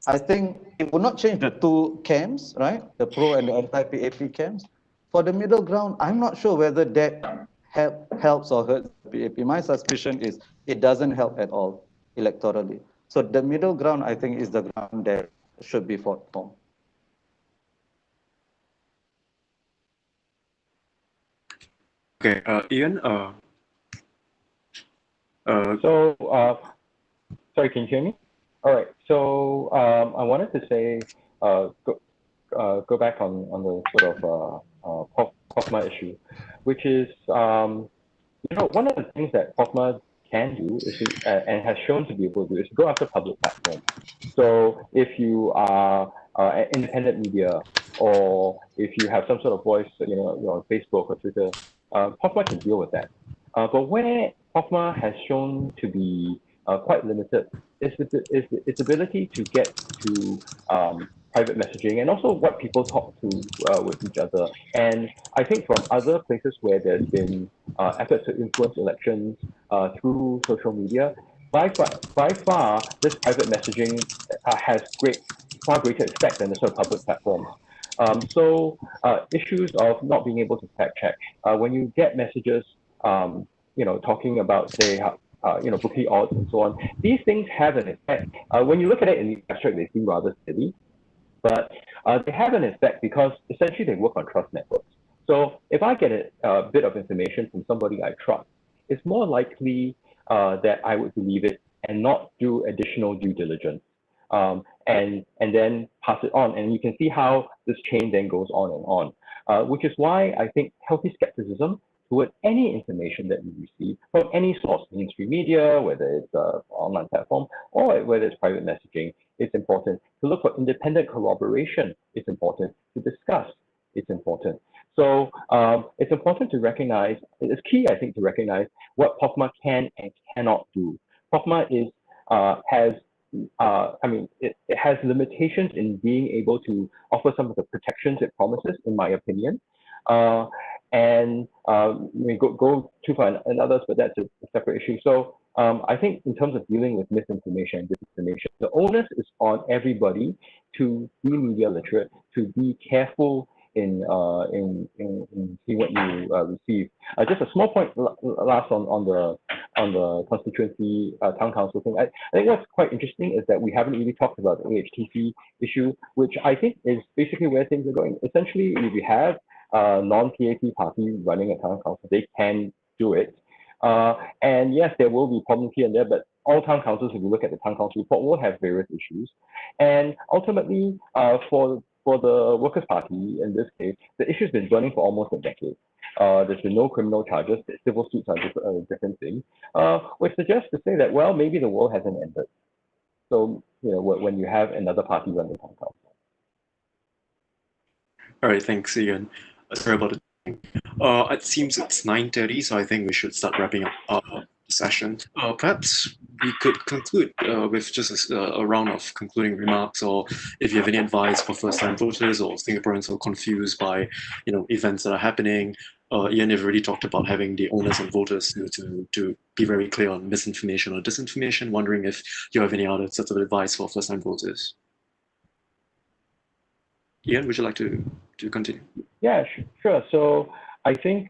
I think it would not change the two camps, right? The pro and the anti-PAP camps. For the middle ground, I'm not sure whether that helps or hurts PAP. My suspicion is it doesn't help at all electorally. So the middle ground, I think, is the ground that should be fought for. Okay, Ian. Sorry, can you hear me? All right. So I wanted to say go back on the sort of POFMA issue, which is one of the things that POFMA can do is and has shown to be able to do is go after public platforms. So if you are an independent media, or if you have some sort of voice, on Facebook or Twitter, POFMA can deal with that. But where POFMA has shown to be quite limited is its ability to get to private messaging and also what people talk to with each other. And I think from other places where there's been efforts to influence elections through social media, by far, this private messaging has far greater effect than the sort of public platforms. So issues of not being able to fact check, when you get messages, talking about, say, bookie odds and so on, these things have an effect. When you look at it in the abstract, they seem rather silly, but they have an effect because essentially they work on trust networks. So if I get a bit of information from somebody I trust, it's more likely that I would believe it and not do additional due diligence, and then pass it on. And you can see how this chain then goes on and on, which is why I think healthy skepticism toward any information that you receive from any source, mainstream media, whether it's an online platform or whether it's private messaging, it's important. To look for independent corroboration, it's important. To discuss, it's important. So it's important to recognize, it's key, I think, to recognize what POFMA can and cannot do. POFMA it has limitations in being able to offer some of the protections it promises, in my opinion. And we go too far in others, but that's a separate issue. So I think in terms of dealing with misinformation and disinformation, the onus is on everybody to be media literate, to be careful in seeing what you receive. Just a small point last on the on the constituency town council thing. I think what's quite interesting is that we haven't really talked about the AHTC issue, which I think is basically where things are going. Essentially, if you have a non-PAP party running a town council, they can do it. And yes, there will be problems here and there, but all town councils, if you look at the town council report, will have various issues. And ultimately, for the Workers' Party, in this case, the issue's been burning for almost a decade. There's been no criminal charges. Civil suits are a different thing, which suggests to say that, well, maybe the world hasn't ended. So, when you have another party run the town council. All right, thanks, Ian. Sorry about it. It seems it's 9:30, so I think we should start wrapping up the session. Perhaps we could conclude with just a round of concluding remarks, or if you have any advice for first-time voters or Singaporeans who are confused by, events that are happening. Ian have already talked about having the onus on voters to be very clear on misinformation or disinformation. Wondering if you have any other sets of advice for first-time voters. Ian, would you like to continue? Yeah, sure. So I think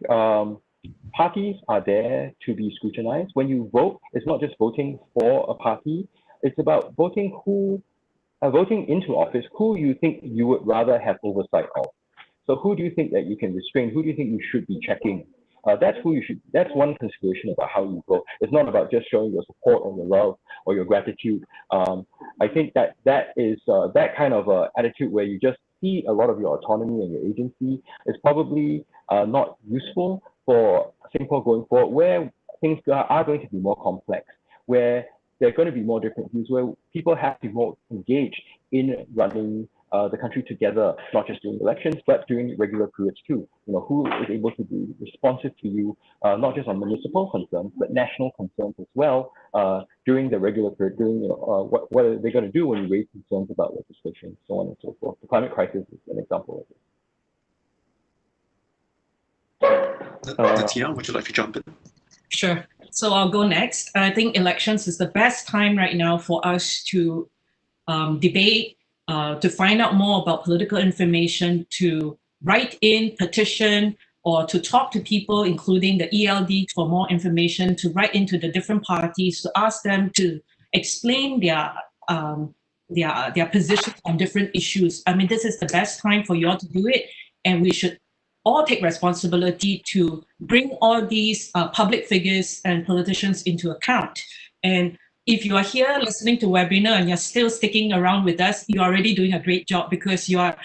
parties are there to be scrutinized. When you vote, it's not just voting for a party. It's about voting into office who you think you would rather have oversight of. So who do you think that you can restrain? Who do you think you should be checking? That's one consideration about how you vote. It's not about just showing your support or your love or your gratitude. I think that is that kind of attitude where you just see a lot of your autonomy and your agency is probably not useful for Singapore going forward, where things are going to be more complex, where there are going to be more different views, where people have to be more engaged in running the country together, not just during elections, but during regular periods too. Who is able to be responsive to you, not just on municipal concerns, but national concerns as well during the regular period, during what are they going to do when you raise concerns about legislation, so on and so forth. The climate crisis is an example of this. Netina, would you like to jump in? Sure. So I'll go next. I think elections is the best time right now for us to debate, to find out more about political information, to write in, petition, or to talk to people, including the ELD, for more information, to write into the different parties, to ask them to explain their positions on different issues. I mean, this is the best time for you all to do it, and we should all take responsibility to bring all these public figures and politicians into account. And if you are here listening to webinar and you're still sticking around with us, you're already doing a great job, because you are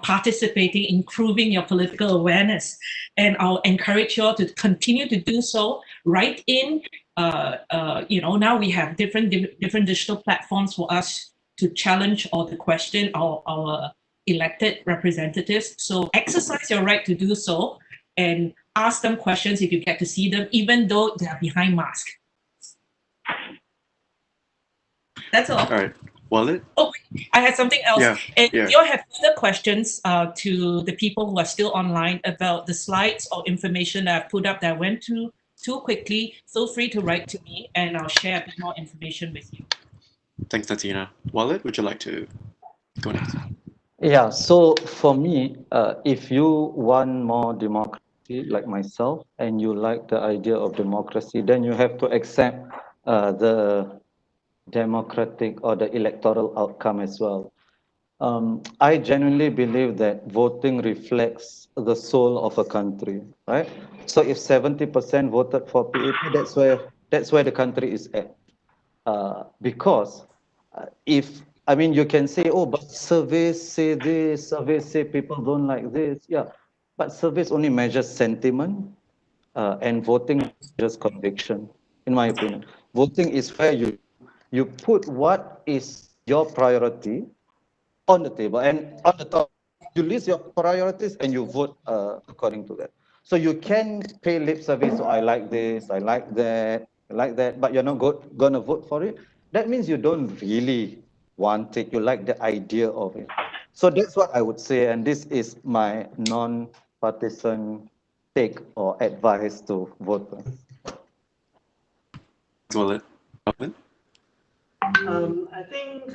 participating, improving your political awareness. And I'll encourage you all to continue to do so. Write in, now we have different digital platforms for us to challenge or to question our elected representatives. So exercise your right to do so and ask them questions if you get to see them, even though they are behind mask. That's all. All right. Walid? Oh, I had something else. Yeah, and yeah. if you all have further questions to the people who are still online about the slides or information that I've put up that went too quickly, feel free to write to me and I'll share a bit more information with you. Thanks, Netina. Walid, would you like to go next? Yeah, so for me, if you want more democracy like myself and you like the idea of democracy, then you have to accept the democratic or the electoral outcome as well. I genuinely believe that voting reflects the soul of a country, right? So if 70% voted for PAP, that's where the country is at. Because you can say, oh, but surveys say this, surveys say people don't like this. Yeah, but surveys only measure sentiment and voting measures conviction, in my opinion. Voting is where you put what is your priority on the table, and on the top, you list your priorities and you vote according to that. So you can pay lip service, so I like this, I like that, but you're not gonna vote for it. That means you don't really want it, you like the idea of it. So that's what I would say, and this is my non-partisan take or advice to voters. Walid? Alvin? I think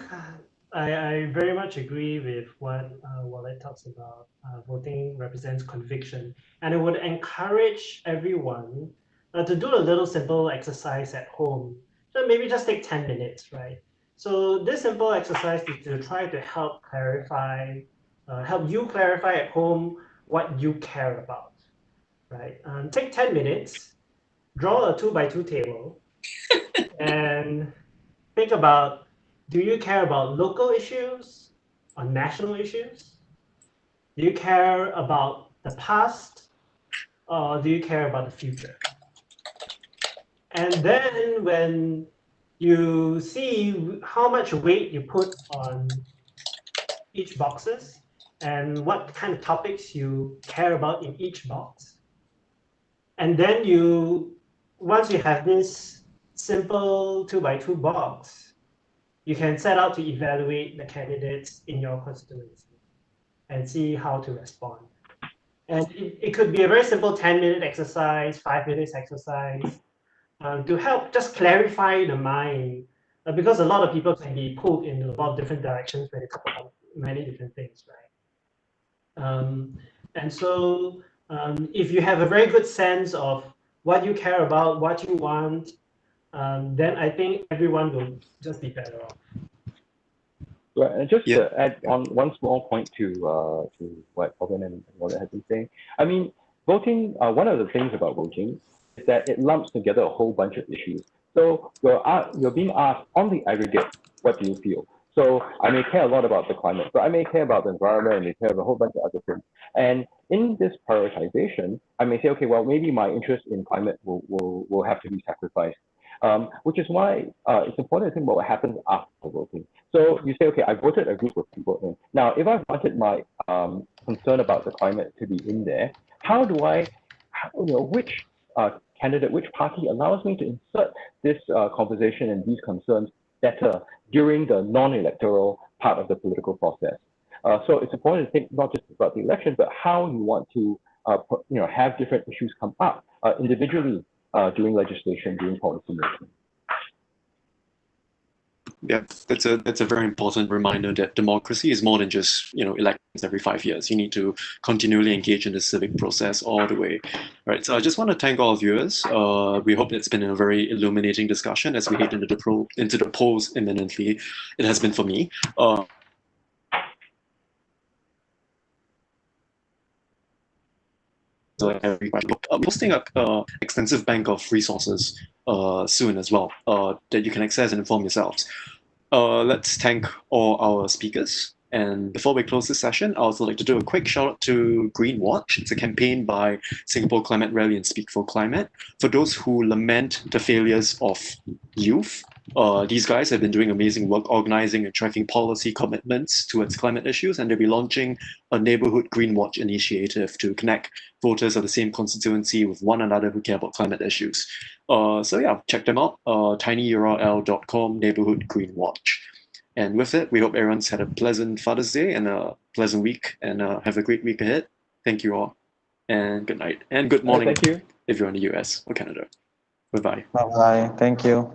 I very much agree with what Walid talks about. Voting represents conviction, and I would encourage everyone to do a little simple exercise at home. So maybe just take 10 minutes, right? So this simple exercise is to try to help you clarify at home what you care about, right? Take 10 minutes, draw a 2x2 table, and think about, do you care about local issues or national issues? Do you care about the past or do you care about the future? And then when you see how much weight you put on each boxes and what kind of topics you care about in each box, and then once you have this simple 2x2 box, you can set out to evaluate the candidates in your constituency and see how to respond. And it could be a very simple 10-minute exercise, 5 minutes exercise, to help just clarify the mind, because a lot of people can be pulled in a lot of different directions when they talk about many different things, right? And so if you have a very good sense of what you care about, what you want, then I think everyone will just be better off. Right, and just to add on one small point to what Alvin and Walid have been saying, I mean, voting. One of the things about voting is that it lumps together a whole bunch of issues. So you're being asked on the aggregate, what do you feel? So I may care a lot about the climate, but I may care about the environment, I may care about a whole bunch of other things. And in this prioritization, I may say, okay, well, maybe my interest in climate will have to be sacrificed. Which is why it's important to think about what happens after voting. So you say, okay, I voted a group of people in. Now, if I wanted my concern about the climate to be in there, how do which candidate, which party allows me to insert this conversation and these concerns better during the non-electoral part of the political process? So it's important to think not just about the election, but how you want to have different issues come up individually during legislation, during policy making. Yeah, that's a very important reminder that democracy is more than just elections every 5 years. You need to continually engage in the civic process all the way. Right. So I just want to thank all viewers. We hope it's been a very illuminating discussion as we head into the polls imminently. It has been for me. Posting an extensive bank of resources soon as well that you can access and inform yourselves. Let's thank all our speakers. And before we close this session, I also like to do a quick shout out to Green Watch. It's a campaign by Singapore Climate Rally and Speak for Climate. For those who lament the failures of youth, these guys have been doing amazing work organizing and tracking policy commitments towards climate issues, and they'll be launching a neighborhood Green Watch initiative to connect voters of the same constituency with one another who care about climate issues. So yeah, check them out, tinyurl.com, neighborhood Green Watch. And with it, we hope everyone's had a pleasant Father's Day and a pleasant week, and have a great week ahead. Thank you all, and good night, and good morning thank you. if you're in the US or Canada. Bye-bye. Bye-bye. Thank you.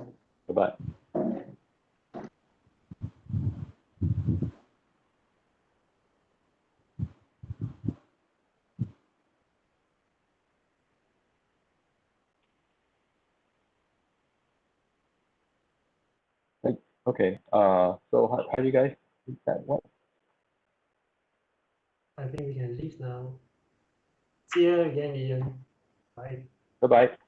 Bye-bye. Okay. So how do you guys think that? What? I think we can leave now. See you again, Ian. Bye. Bye-bye.